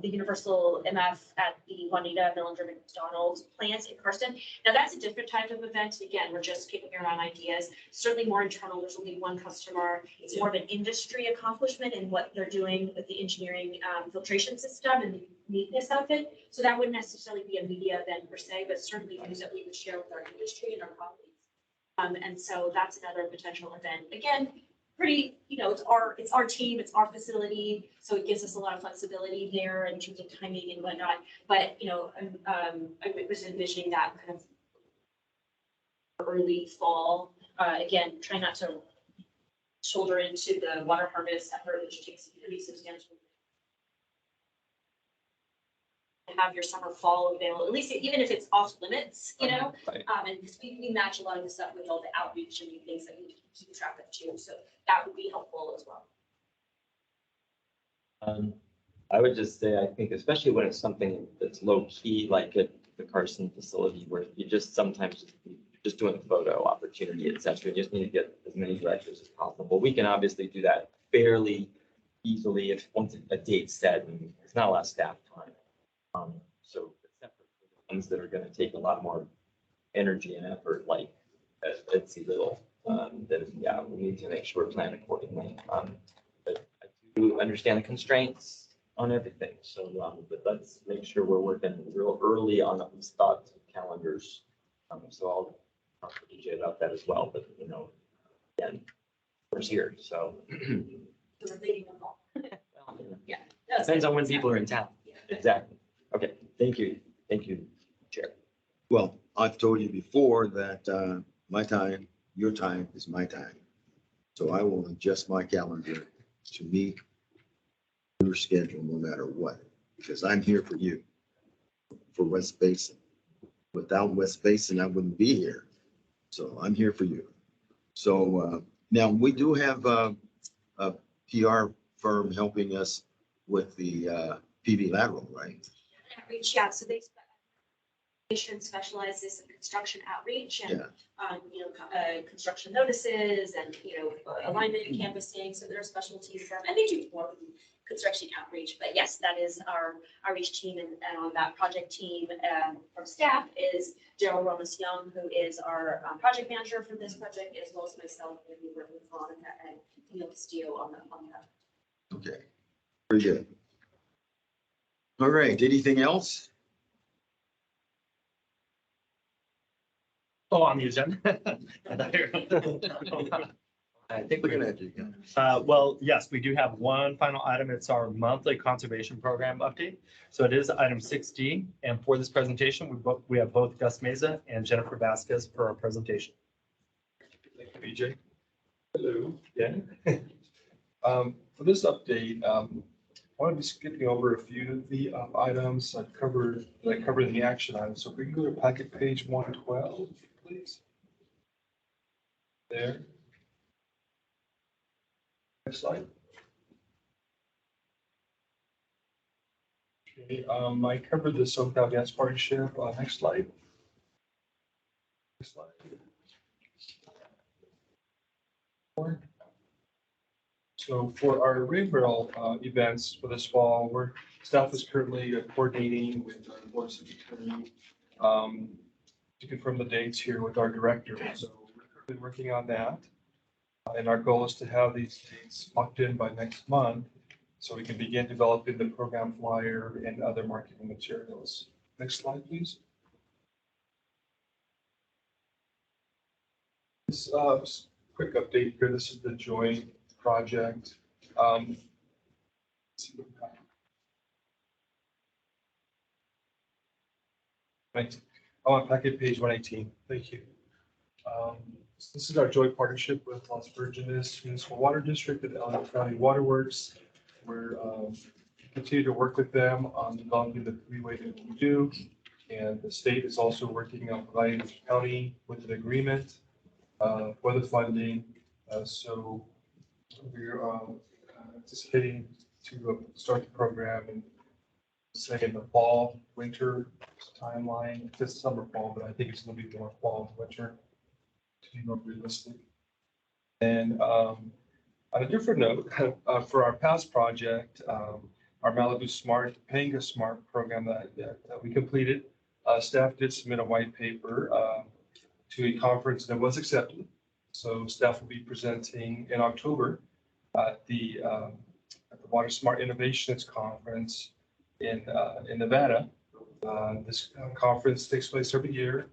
the universal MF at the Juanita Millinger McDonald plant in Karsten. Now, that's a different type of event. Again, we're just kicking around ideas, certainly more internal. There's only one customer. It's more of an industry accomplishment in what they're doing with the engineering filtration system and the neatness of it. So that wouldn't necessarily be a media event per se, but certainly news that we would share with our industry and our colleagues. And so that's another potential event. Again, pretty, it's our team, it's our facility, so it gives us a lot of flexibility there in terms of timing and whatnot. But, I was envisioning that kind of early fall. Again, try not to shoulder into the water harvest effort, which takes pretty substantial. Have your summer, fall available, at least even if it's off limits, Right. and because we match a lot of the stuff with all the outreach and things that we keep track of too, so that would be helpful as well. I would just say, I think especially when it's something that's low key, like at the Carson facility, where you just sometimes just doing a photo opportunity, et cetera, you just need to get as many directors as possible. We can obviously do that fairly easily if once a date's set and it's not a lot of staff time. So except for the ones that are going to take a lot more energy and effort, like at Sea Little, then yeah, we need to make sure we plan accordingly. But I do understand the constraints on everything. So, but let's make sure we're working real early on these thoughts and calendars. So I'll talk to DJ about that as well. But again, we're here, so. So we're thinking of all. Yeah. Depends on when people are in town. Yeah. Exactly. Okay, thank you. Thank you, Chair. Well, I've told you before that my time, your time is my time. So I will adjust my calendar to meet your schedule no matter what, because I'm here for you, for West Basin. Without West Basin, I wouldn't be here. So I'm here for you. So now we do have a PR firm helping us with the PV lateral, right? Outreach, yeah, so they specializes in construction outreach and, construction notices and, alignment and canvassing, so there are specialties, and they do more than construction outreach, but yes, that is our outreach team, and on that project team, from staff is Gerald Ramos Young, who is our project manager for this project, as well as myself, and we work with Veronica and Neil Castillo on that. Okay, very good. All right, anything else? Oh, on the agenda. I think Looking we're at you. Well, yes, we do have one final item. It's our monthly conservation program update. So it is item 6D. And for this presentation, we have both Gus Meza and Jennifer Vasquez for our presentation. Thank you, BJ. Hello. Yeah. For this update, I want to be skipping over a few of the items I covered in the action items. So if we can go to packet page 112, please. There. Next slide. Okay, I covered the SoCal Gas Partnership. Next slide. Next slide. So for our rain barrel events for this fall, staff is currently coordinating with our board secretary to confirm the dates here with our director. So we're currently working on that. And our goal is to have these dates locked in by next month so we can begin developing the program flyer and other marketing materials. Next slide, please. This quick update here. This is the joint project. I'm on packet page 118. Thank you. This is our joint partnership with Las Virgenes Municipal Water District and El County Waterworks. We're continue to work with them on developing the three-way that we do. And the state is also working on providing the county with an agreement for the funding. So So we're anticipating to start the program in, say, in the fall, winter timeline. This summer, fall, but I think it's going to be more fall, winter to be more realistic. And on a different note, for our past project, our Malibu Smart, Panga Smart program that we completed, staff did submit a white paper to a conference that was accepted. So staff will be presenting in October at the Water Smart Innovations Conference in Nevada. This conference takes place every year.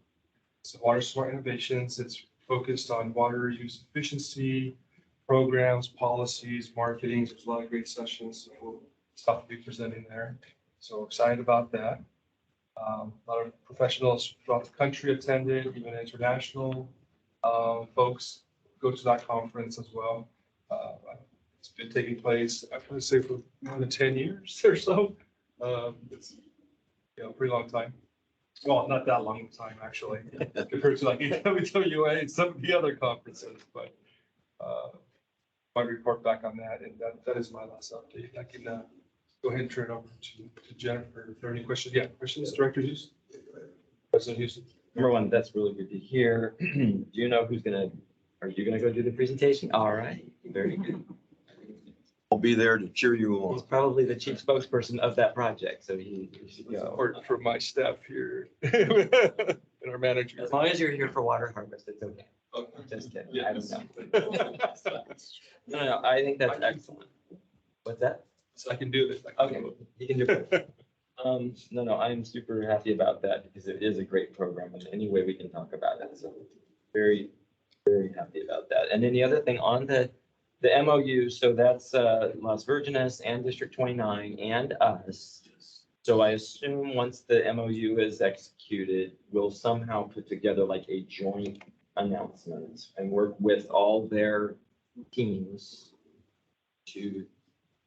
It's Water Smart Innovations. It's focused on water use efficiency, programs, policies, marketing. There's a lot of great sessions. So we'll stuff will be presenting there. So excited about that. A lot of professionals throughout the country attended, even international folks go to that conference as well. It's been taking place, I would say, for more than 10 years or so. It's a pretty long time. Well, not that long time, actually, compared to like WWA and some of the other conferences, but I report back on that, and that is my last update. I can go ahead and turn it over to Jennifer. If there are any questions, questions, Director Hughes? President Houston? Number one, that's really good to hear. Do you know are you gonna go do the presentation? All right, very good. I'll be there to cheer you He's on. probably the chief spokesperson of that project, so he should go. Or for my staff here and our manager. As long as you're here for water harvest, it's okay. Just kidding. I don't know. No, I think that's excellent. What's that? So I can do this. Okay, you can do it. No, I'm super happy about that because it is a great program and any way we can talk about it. So very, very happy about that. And then the other thing on the MOU, so that's Las Virgenes and District 29 and us. So I assume once the MOU is executed, we'll somehow put together like a joint announcement and work with all their teams to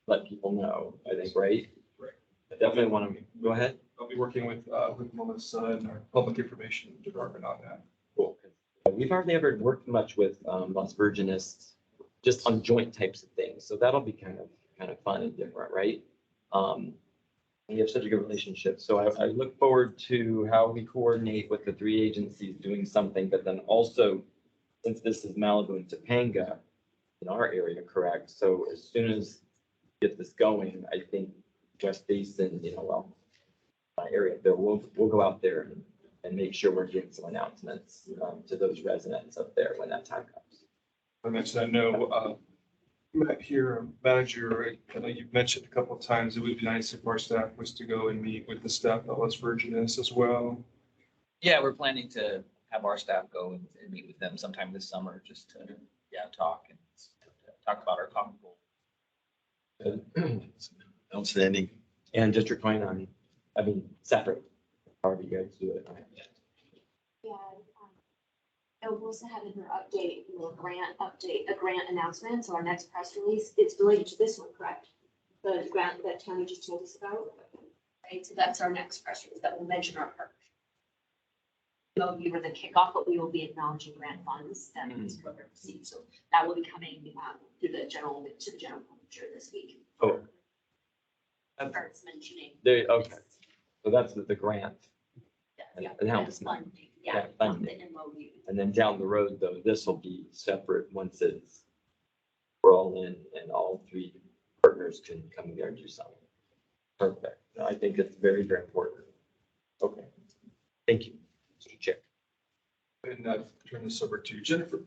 let people know, I think, right? Right. I definitely want to, go ahead. I'll be working with Melissa and our public information department on that. Cool. We've hardly ever worked much with Las Virgenes just on joint types of things. So that'll be kind of fun and different, right? We have such a good relationship. So I look forward to how we coordinate with the three agencies doing something, but then also, since this is Malibu and Topanga in our area, correct? So as soon as we get this going, I think West Basin, my area there, we'll go out there and make sure we're getting some announcements to those residents up there when that time comes. I mentioned, I know, Matt here, manager, I know you've mentioned a couple of times, it would be nice if our staff was to go and meet with the staff at Las Virgenes as well. Yeah, we're planning to have our staff go and meet with them sometime this summer, just to, talk and talk about our common goal. Outstanding. And District 29, separate, however you guys do it. Yeah. We'll also have in her update, a grant announcement. So our next press release, it's related to this one, correct? The grant that Tony just told us about. Right, so that's our next press release that will mention our partnership. It'll be the kickoff, but we will be acknowledging grant funds that this program received. So that will be coming to the general publisher this week. Oh. Starts mentioning. Okay, so that's the grant. Yeah. Announcement. Funding. Yeah, Yeah, funding. the MOU. And then down the road, though, this will be separate once we're all in and all three partners can come there and do something. Perfect. No, I think it's very, very important. Okay. Thank you, Mr. Chair. And I've turned this over to Jennifer.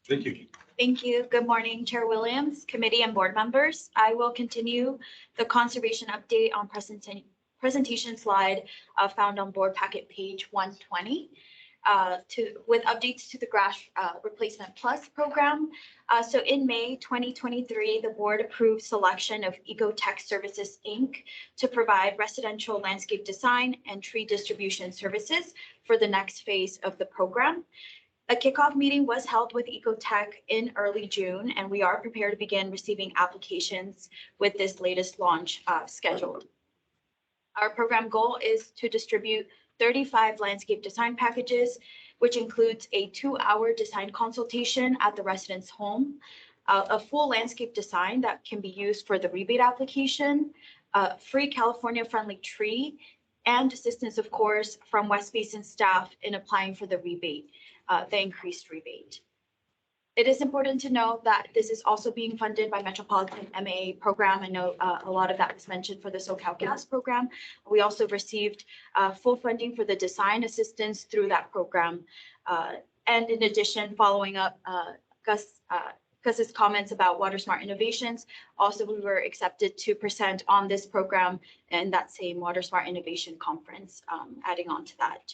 Thank you. Thank you. Good morning, Chair Williams, committee and board members. I will continue the conservation update on presentation slide found on board packet page 120 with updates to the grass replacement plus program. So in May 2023, the board approved selection of Ecotech Services Inc. to provide residential landscape design and tree distribution services for the next phase of the program. A kickoff meeting was held with Ecotech in early June, and we are prepared to begin receiving applications with this latest launch schedule. Our program goal is to distribute 35 landscape design packages, which includes a 2-hour design consultation at the resident's home, a full landscape design that can be used for the rebate application, free California-friendly tree, and assistance, of course, from West Basin staff in applying for the rebate, the increased rebate. It is important to note that this is also being funded by Metropolitan MAA program. I know a lot of that was mentioned for the SoCal Gas program. We also received full funding for the design assistance through that program. And in addition, following up Gus's comments about Water Smart Innovations, also we were accepted 2% on this program in that same Water Smart Innovation Conference, adding on to that.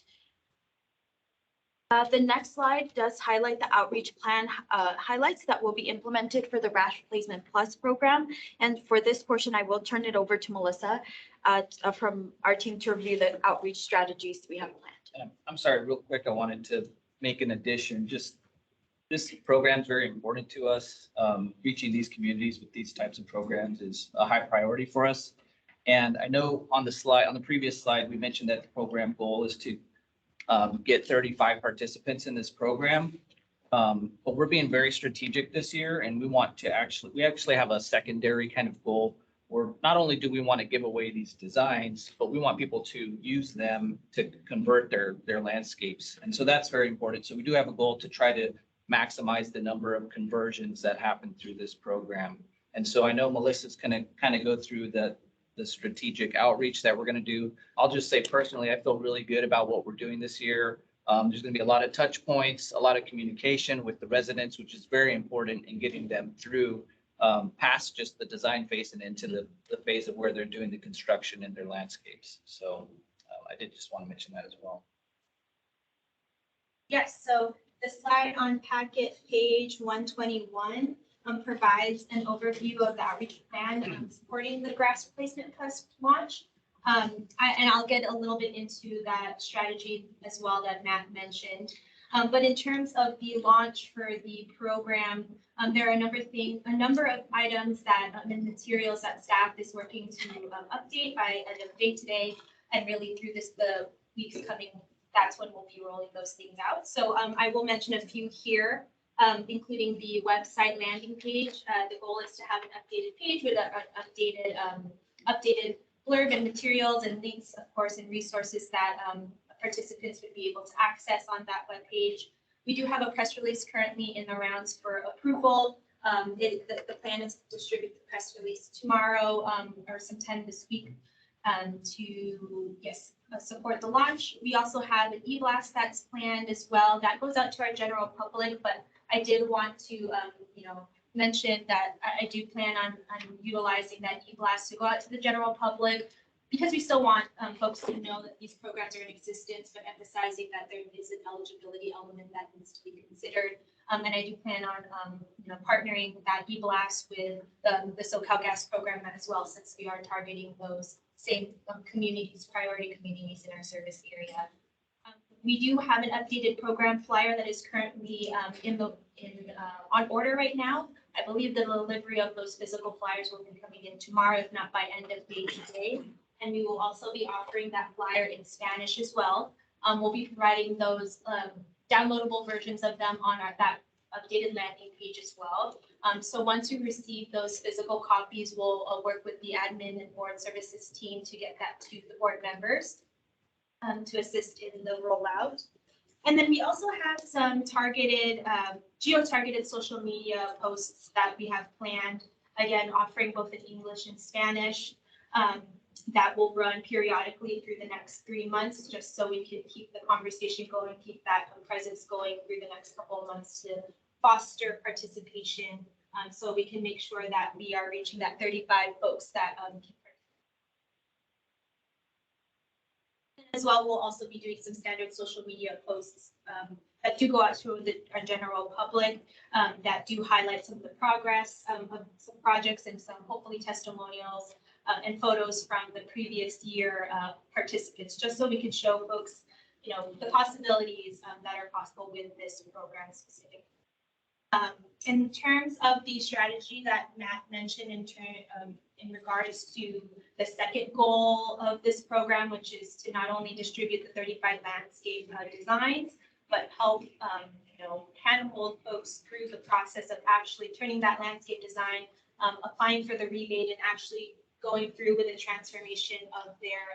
The next slide does highlight the outreach plan highlights that will be implemented for the Rash Replacement Plus program. And for this portion, I will turn it over to Melissa from our team to review the outreach strategies we have planned. I'm sorry, real quick, I wanted to make an addition. Just this program is very important to us. Reaching these communities with these types of programs is a high priority for us. And I know on the slide, on the previous slide, we mentioned that the program goal is to get 35 participants in this program. But we're being very strategic this year, and we actually have a secondary kind of goal where not only do we want to give away these designs, but we want people to use them to convert their landscapes. And so that's very important. So we do have a goal to try to maximize the number of conversions that happen through this program. And so I know Melissa's going to kind of go through the strategic outreach that we're going to do. I'll just say personally, I feel really good about what we're doing this year. There's going to be a lot of touch points, a lot of communication with the residents, which is very important in getting them through past just the design phase and into the phase of where they're doing the construction in their landscapes. So I did just want to mention that as well. Yes, so the slide on packet page 121 provides an overview of the outreach plan supporting the Grass Replacement Plus launch. And I'll get a little bit into that strategy as well that Matt mentioned. But in terms of the launch for the program, there are a number of items that and materials that staff is working to update by end of day today, and really through the weeks coming. That's when we'll be rolling those things out. So I will mention a few here, including the website landing page. The goal is to have an updated page with an updated blurb and materials and links, of course, and resources that participants would be able to access on that web page. We do have a press release currently in the rounds for approval. The plan is to distribute the press release tomorrow or sometime this week to, support the launch. We also have an e-blast that's planned as well. That goes out to our general public, but I did want to, mention that I do plan on utilizing that e-blast to go out to the general public, because we still want folks to know that these programs are in existence, but emphasizing that there is an eligibility element that needs to be considered. And I do plan on, partnering that e-blast with the SoCal Gas program as well, since we are targeting those same communities, priority communities in our service area. We do have an updated program flyer that is currently on order right now. I believe the delivery of those physical flyers will be coming in tomorrow, if not by end of day today. And we will also be offering that flyer in Spanish as well. We'll be providing those downloadable versions of them on that updated landing page as well. So once we receive those physical copies, we'll work with the admin and board services team to get that to the board members to assist in the rollout. And then we also have some targeted, geo-targeted social media posts that we have planned, again, offering both in English and Spanish, that will run periodically through the next 3 months, just so we can keep the conversation going, keep that presence going through the next couple of months to foster participation, so we can make sure that we are reaching that 35 folks that can participate. As well, we'll also be doing some standard social media posts that do go out to our general public, that do highlight some of the progress of some projects and some hopefully testimonials and photos from the previous year participants, just so we can show folks, the possibilities that are possible with this program specifically. In terms of the strategy that Matt mentioned in regards to the second goal of this program, which is to not only distribute the 35 landscape designs, but help handhold folks through the process of actually turning that landscape design, applying for the rebate and actually going through with the transformation of their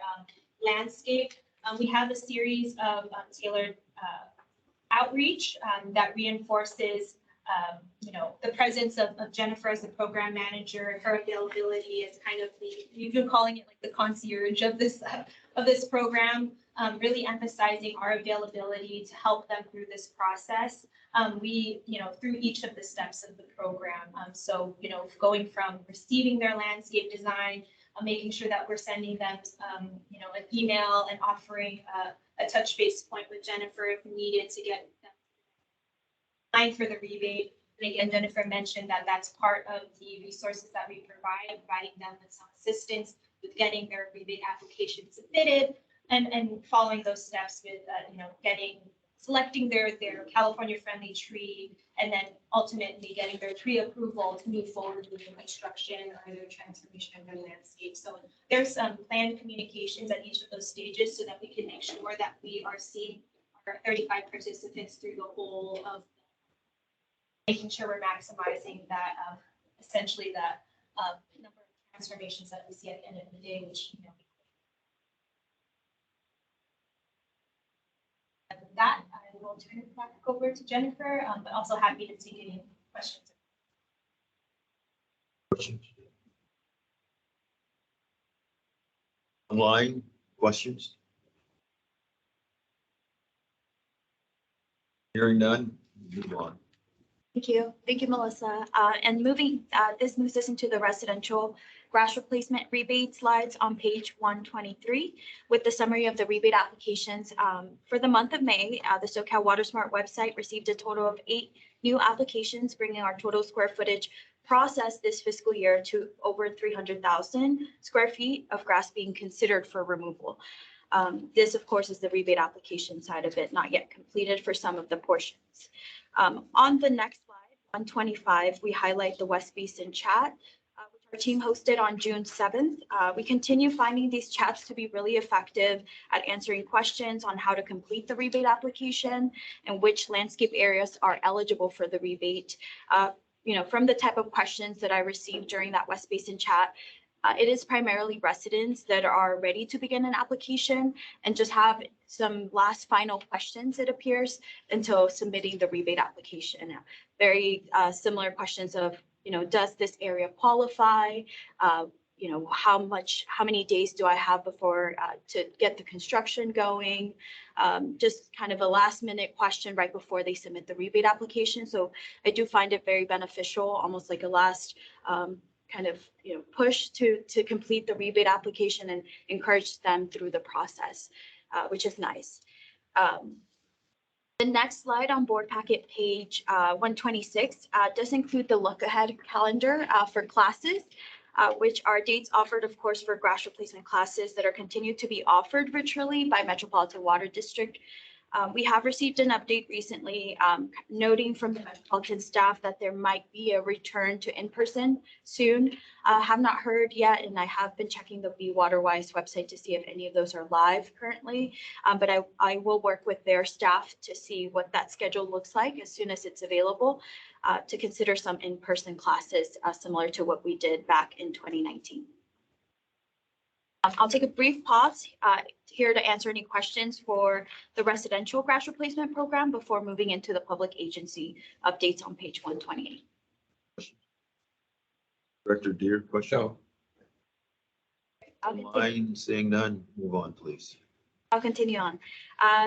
landscape. We have a series of tailored outreach that reinforces the presence of Jennifer as the program manager, her availability as kind of you've been calling it like the concierge of this program, really emphasizing our availability to help them through this process. Through each of the steps of the program. So, going from receiving their landscape design, making sure that we're sending them, an email and offering a touch base point with Jennifer if needed to get them line for the rebate. And again, Jennifer mentioned that that's part of the resources that we provide, providing them with some assistance with getting their rebate application submitted and following those steps with, selecting their California friendly tree and then ultimately getting their tree approval to move forward with the construction or their transformation of their landscape. So there's some planned communications at each of those stages so that we can make sure that we are seeing our 35 participants through the whole of making sure we're maximizing that, essentially that number of transformations that we see at the end of the day, which, with that, I will turn it back over to Jennifer, but also happy to take any questions. Online questions? Hearing none, move on. Thank you. Thank you, Melissa. And this moves us into the residential grass replacement rebate slides on page 123 with the summary of the rebate applications. For the month of May, the SoCal WaterSmart website received a total of 8 new applications, bringing our total square footage processed this fiscal year to over 300,000 square feet of grass being considered for removal. This, of course, is the rebate application side of it, not yet completed for some of the portions. On the next slide, 125, we highlight the West Basin chat, which our team hosted on June 7th. We continue finding these chats to be really effective at answering questions on how to complete the rebate application and which landscape areas are eligible for the rebate. From the type of questions that I received during that West Basin chat, it is primarily residents that are ready to begin an application and just have some last final questions, it appears, until submitting the rebate application. Very similar questions of, does this area qualify? How many days do I have before to get the construction going? Just kind of a last minute question right before they submit the rebate application. So I do find it very beneficial, almost like a last push to complete the rebate application and encourage them through the process, which is nice. The next slide on board packet page 126 does include the look ahead calendar for classes, which are dates offered, of course, for grass replacement classes that are continued to be offered virtually by Metropolitan Water District. We have received an update recently noting from the Metropolitan staff that there might be a return to in-person soon. Have not heard yet, and I have been checking the Be WaterWise website to see if any of those are live currently. But I will work with their staff to see what that schedule looks like as soon as it's available to consider some in-person classes similar to what we did back in 2019. I'll take a brief pause here to answer any questions for the residential grass replacement program before moving into the public agency updates on page 128. Director Deere, question? No. Online, seeing none, move on, please. I'll continue on.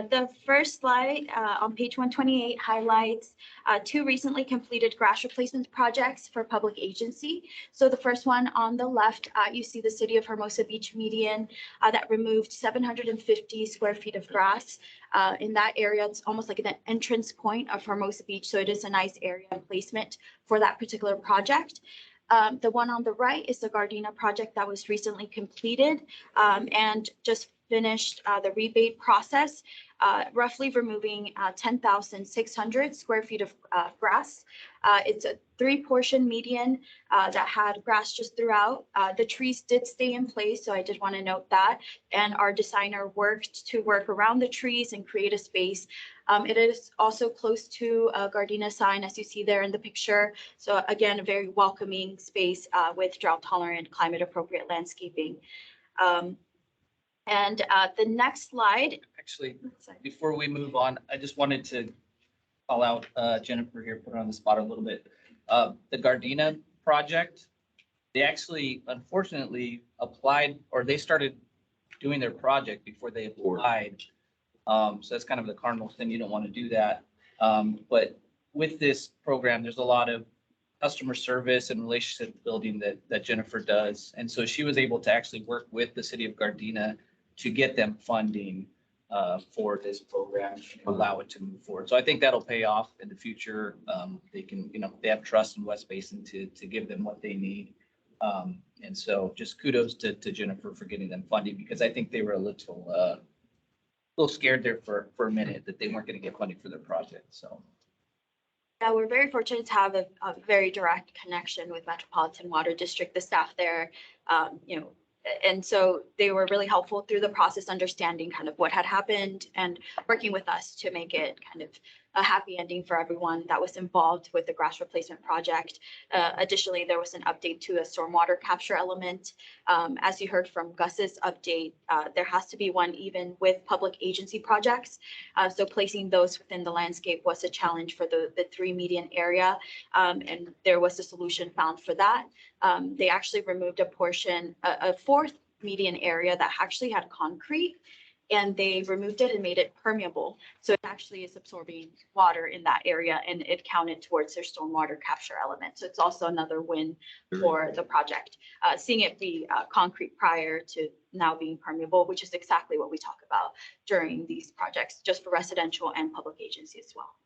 The first slide on page 128 highlights 2 recently completed grass replacement projects for public agency. So the first one on the left, you see the City of Hermosa Beach median that removed 750 square feet of grass. In that area, it's almost like an entrance point of Hermosa Beach. So it is a nice area and placement for that particular project. The one on the right is the Gardena project that was recently completed and just finished the rebate process, roughly removing 10,600 square feet of grass. It's a 3-portion median that had grass just throughout. The trees did stay in place, so I did want to note that. And our designer worked to work around the trees and create a space. It is also close to a Gardena sign, as you see there in the picture. So again, a very welcoming space with drought-tolerant, climate-appropriate landscaping. The next slide. Actually, before we move on, I just wanted to call out Jennifer here, put her on the spot a little bit. The Gardena project, they actually unfortunately applied, or they started doing their project before they applied. So that's kind of the cardinal sin. You don't want to do that. But with this program, there's a lot of customer service and relationship building that Jennifer does. And so she was able to actually work with the city of Gardena to get them funding for this program and allow it to move forward. So I think that'll pay off in the future. They can, they have trust in West Basin to give them what they need. And so just kudos to Jennifer for getting them funding, because I think they were a little scared there for a minute that they weren't going to get funding for their project. So. Yeah, we're very fortunate to have a very direct connection with Metropolitan Water District, the staff there, and so they were really helpful through the process, understanding kind of what had happened and working with us to make it kind of a happy ending for everyone that was involved with the grass replacement project. Additionally, there was an update to a stormwater capture element. As you heard from Gus's update, there has to be one even with public agency projects. So placing those within the landscape was a challenge for the 3 median area, and there was a solution found for that. They actually removed a portion, a 4th median area that actually had concrete, and they removed it and made it permeable. So it actually is absorbing water in that area, and it counted towards their stormwater capture element. So it's also another win for the project. Seeing it be concrete prior to now being permeable, which is exactly what we talk about during these projects, just for residential and public agency as well.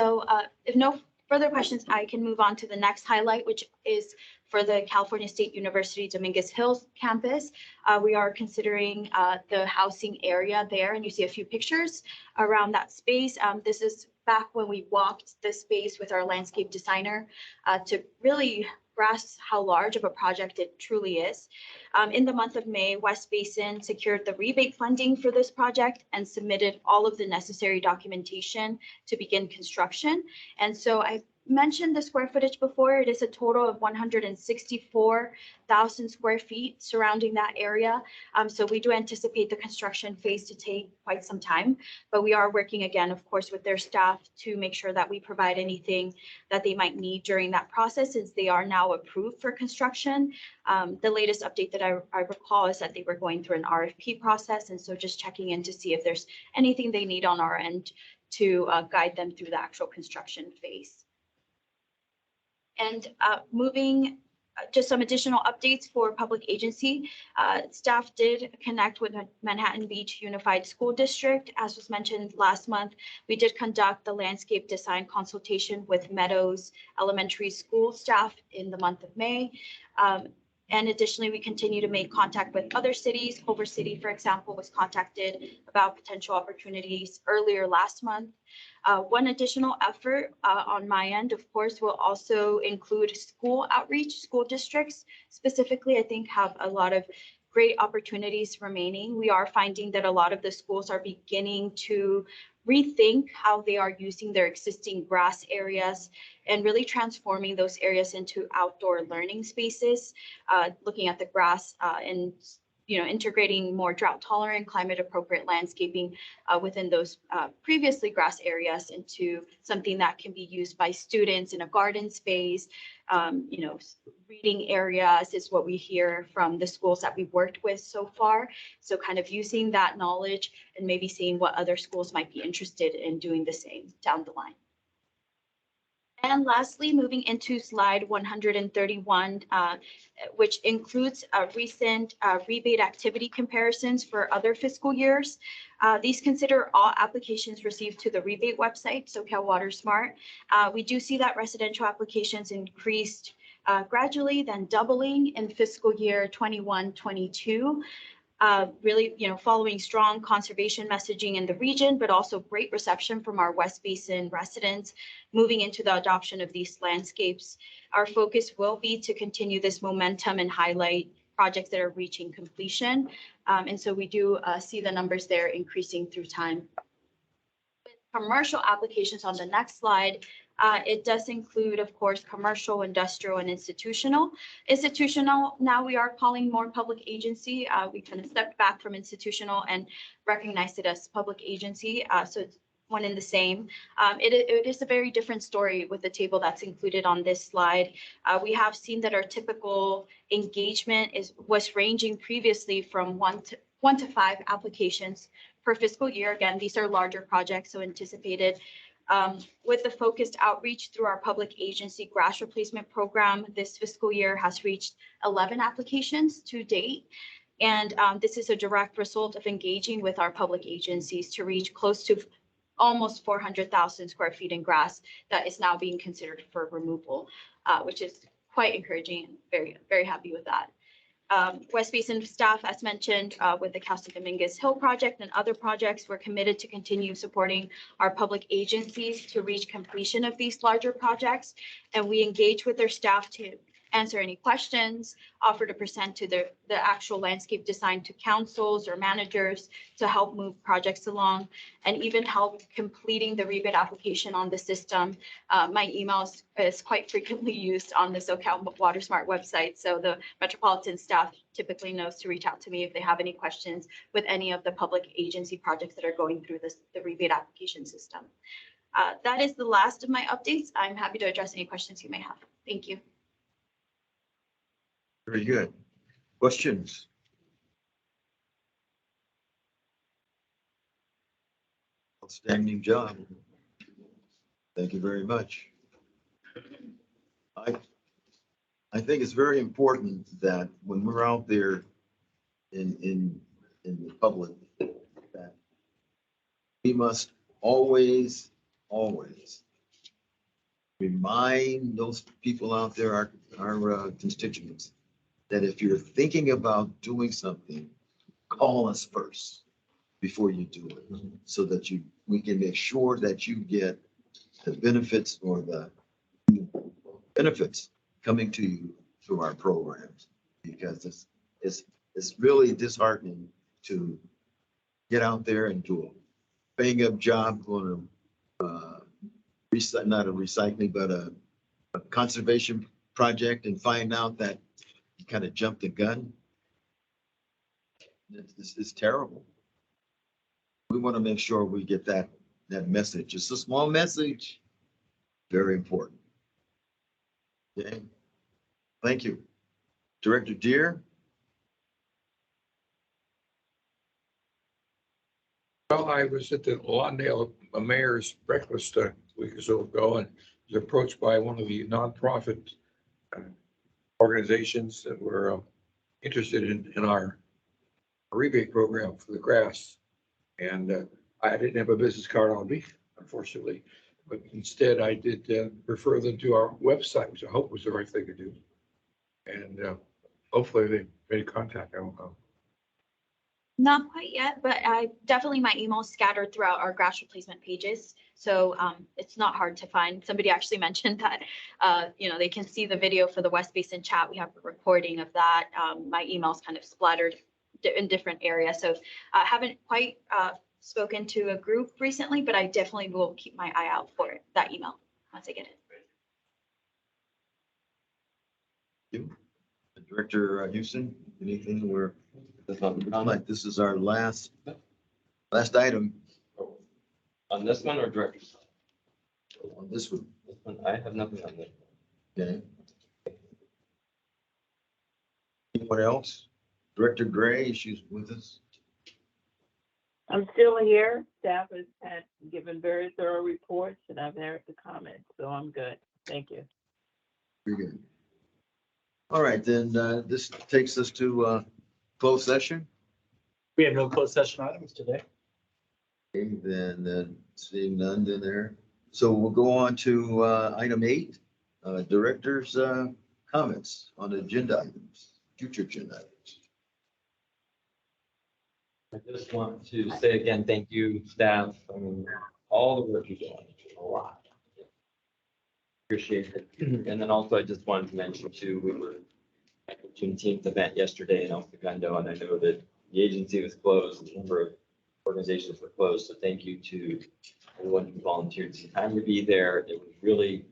So if no further questions, I can move on to the next highlight, which is for the California State University Dominguez Hills campus. We are considering the housing area there, and you see a few pictures around that space. This is back when we walked the space with our landscape designer to really grasp how large of a project it truly is. In the month of May, West Basin secured the rebate funding for this project and submitted all of the necessary documentation to begin construction. And so I mentioned the square footage before. It is a total of 164,000 square feet surrounding that area. So we do anticipate the construction phase to take quite some time, but we are working again, of course, with their staff to make sure that we provide anything that they might need during that process, since they are now approved for construction. The latest update that I recall is that they were going through an RFP process, and so just checking in to see if there's anything they need on our end to guide them through the actual construction phase. And moving just some additional updates for public agency. Staff did connect with Manhattan Beach Unified School District. As was mentioned last month, we did conduct the landscape design consultation with Meadows Elementary School staff in the month of May. And additionally, we continue to make contact with other cities. Culver City, for example, was contacted about potential opportunities earlier last month. One additional effort on my end, of course, will also include school outreach. School districts specifically, I think, have a lot of great opportunities remaining. We are finding that a lot of the schools are beginning to rethink how they are using their existing grass areas and really transforming those areas into outdoor learning spaces, looking at the grass and integrating more drought tolerant, climate appropriate landscaping within those previously grass areas into something that can be used by students in a garden space. Reading areas is what we hear from the schools that we've worked with so far. So kind of using that knowledge and maybe seeing what other schools might be interested in doing the same down the line. And lastly, moving into slide 131, which includes recent rebate activity comparisons for other fiscal years. These consider all applications received to the rebate website, SoCal Water Smart. We do see that residential applications increased gradually, then doubling in fiscal year 21-22. really, following strong conservation messaging in the region, but also great reception from our West Basin residents moving into the adoption of these landscapes. Our focus will be to continue this momentum and highlight projects that are reaching completion. And so we do see the numbers there increasing through time. Commercial applications on the next slide. It does include, of course, commercial, industrial, and institutional. Institutional, now we are calling more public agency. We kind of stepped back from institutional and recognized it as public agency. So it's one and the same. It is a very different story with the table that's included on this slide. We have seen that our typical engagement was ranging previously from one to 5 applications per fiscal year. Again, these are larger projects, so anticipated. With the focused outreach through our public agency grass replacement program, this fiscal year has reached 11 applications to date. And this is a direct result of engaging with our public agencies to reach close to almost 400,000 square feet in grass that is now being considered for removal, which is quite encouraging and very, very happy with that. West Basin staff, as mentioned, with the Casa Dominguez Hill project and other projects, we're committed to continue supporting our public agencies to reach completion of these larger projects. And we engage with their staff to answer any questions, offer to present to the actual landscape design to councils or managers to help move projects along, and even help completing the rebid application on the system. My email is quite frequently used on the SoCal WaterSmart website, so the Metropolitan staff typically knows to reach out to me if they have any questions with any of the public agency projects that are going through the rebid application system. That is the last of my updates. I'm happy to address any questions you may have. Thank you. Very good. Questions? Outstanding job. Thank you very much. I think it's very important that when we're out there in the public, that we must always remind those people out there, our constituents, that if you're thinking about doing something, call us first before you do it, so that we can make sure that you get the benefits or the benefits coming to you through our programs, because it's really disheartening to get out there and do a bang up job on not a recycling, but a conservation project, and find out that you kind of jumped the gun. It's terrible. We want to make sure we get that message. It's a small message, very important. Okay, thank you. Director Deere. Well, I was at the Lawndale Mayor's breakfast a week or so ago, and was approached by one of the nonprofit organizations that were interested in our rebate program for the grass. And I didn't have a business card on me, unfortunately, but instead I did refer them to our website, which I hope was the right thing to do. And hopefully they made contact. I don't know. Not quite yet, but definitely my emails scattered throughout our grass replacement pages. So it's not hard to find. Somebody actually mentioned that, they can see the video for the West Basin chat. We have a recording of that. My emails kind of splattered in different areas. So I haven't quite spoken to a group recently, but I definitely will keep my eye out for that email once I get it. You, Director Houston, anything where like this is our last item On this one or director's? on this one? This one, I have nothing on this. Okay. Anyone else? Director Gray, she's with us. I'm still here. Staff has given very thorough reports and I've heard the comments, so I'm good. Thank you. Very good. All right, then this takes us to closed session. We have no closed session items today. Okay, then seeing none in there. So we'll go on to item 8, director's comments on agenda items, future agenda items. I just want to say again, thank you, staff. I mean, all the work you're doing, a lot. Appreciate it. And then also, I just wanted to mention too, we were at the Juneteenth event yesterday in El Segundo, and I know that the agency was closed, a number of organizations were closed, so thank you to everyone who volunteered some time to be there. It was really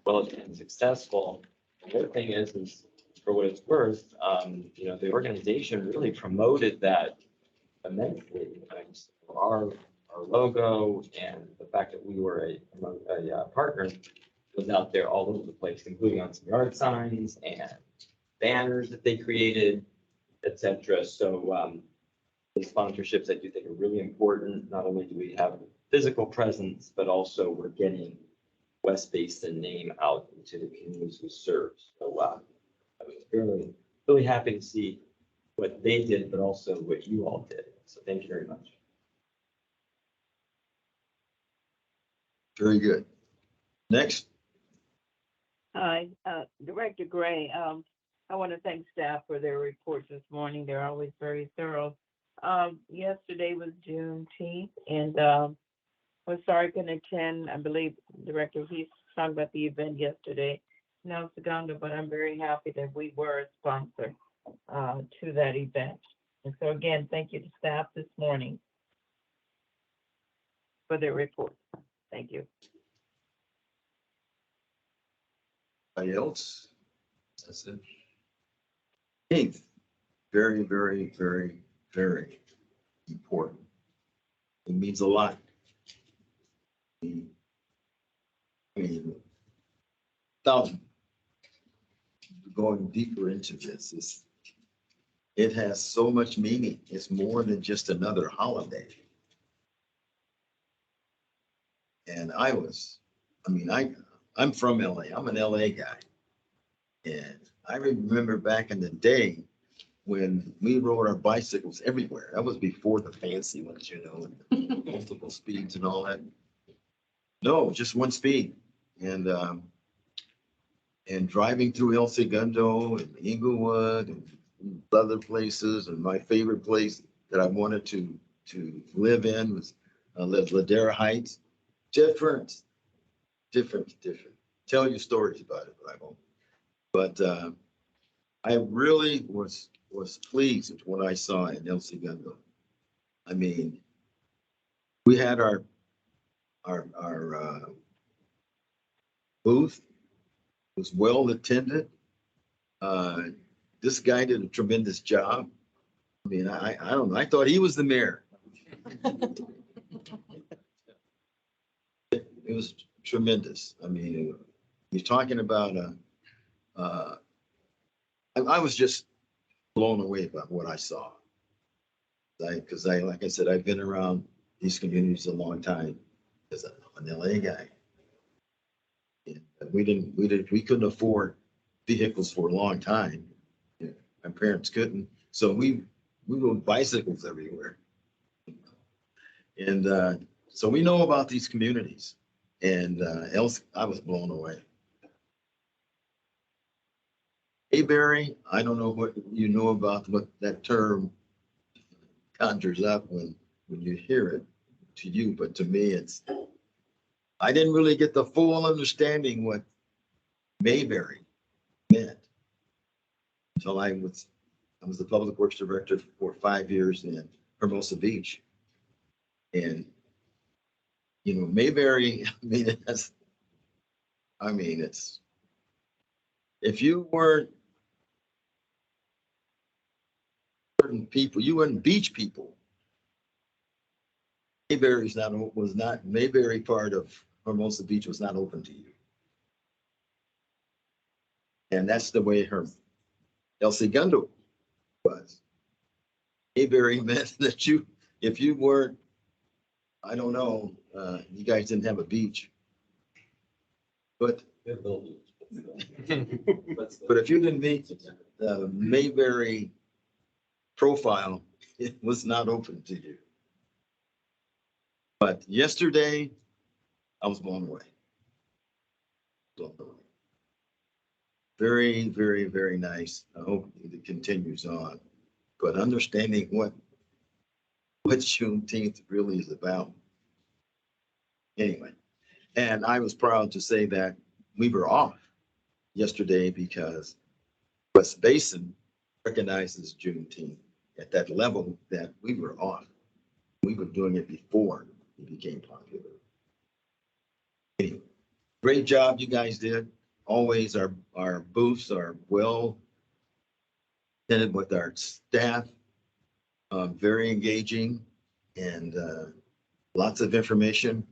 well and successful. The other thing is for what it's worth, the organization really promoted that immensely. Our logo and the fact that we were a partner was out there all over the place, including on some yard signs and banners that they created, et cetera. So the sponsorships I do think are really important. Not only do we have a physical presence, but also we're getting West Basin name out into the communities we serve. So I was really, really happy to see what they did, but also what you all did. So thank you very much. Very good. Next. Hi, Director Gray. I want to thank staff for their reports this morning. They're always very thorough. Yesterday was Juneteenth, and was sorry I couldn't attend. I believe Director Heath talked about the event yesterday in El Segundo, but I'm very happy that we were a sponsor to that event. And so again, thank you to staff this morning for their report. Thank you. Anybody else? That's it. Eighth, very, very, very, very important. It means a lot. I mean, without going deeper into this, it has so much meaning. It's more than just another holiday. And I'm from LA. I'm an LA guy. And I remember back in the day when we rode our bicycles everywhere. That was before the fancy ones, multiple speeds and all that. No, just one speed. And driving through El Segundo and Inglewood and other places, and my favorite place that I wanted to live in was Ladera Heights. Different. Tell you stories about it, but I won't. But I really was pleased with what I saw in El Segundo. I mean, we had our booth. It was well attended. This guy did a tremendous job. I mean, I don't know. I thought he was the mayor. It was tremendous. I mean, you're talking about I was just blown away by what I saw. Because like I said, I've been around these communities a long time as an LA guy. And we couldn't afford vehicles for a long time. My parents couldn't. So we rode bicycles everywhere. And so we know about these communities. And I was blown away. Mayberry, I don't know what you know about what that term conjures up when you hear it to you, but to me, I didn't really get the full understanding what Mayberry meant until I was the public works director for 5 years in Hermosa Beach. And, Mayberry, it's, if you weren't certain people, you weren't beach people, Mayberry part of Hermosa Beach was not open to you. And that's the way El Segundo was. Mayberry meant that if you weren't, I don't know, you guys didn't have a beach. But if you didn't meet the Mayberry profile, it was not open to you. But yesterday, I was blown away. Very, very, very nice. I hope it continues on. But understanding what what Juneteenth really is about. Anyway, and I was proud to say that we were off yesterday because West Basin recognizes Juneteenth at that level that we were off. We were doing it before it became popular. Anyway, great job you guys did. Always our booths are well attended with our staff, very engaging and lots of information,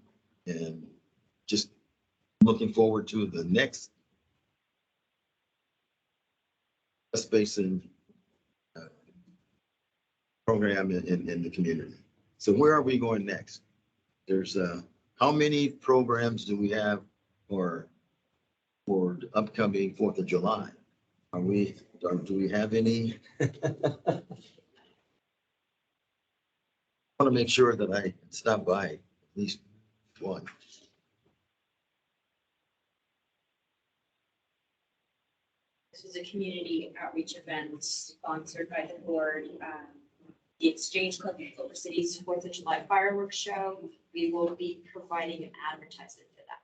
and just looking forward to the next West Basin program in the community. So where are we going next? There's how many programs do we have for the upcoming 4th of July? Do we have any? I want to make sure that I stop by at least one. This is a community outreach event sponsored by the board. The Exchange Club of Silver City's 4th of July fireworks show. We will be providing an advertisement for that.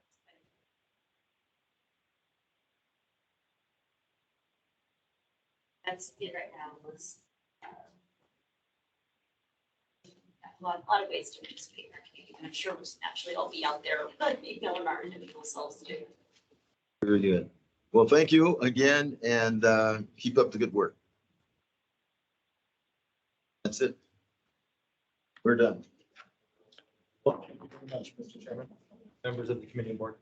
That's it right now. A lot of ways to participate in our community, and I'm sure we'll naturally all be out there, but maybe on our individual selves too. Very good. Well, thank you again, and keep up the good work. That's it. We're done. Well, thank you very much, Mr. Chairman. Members of the committee and board.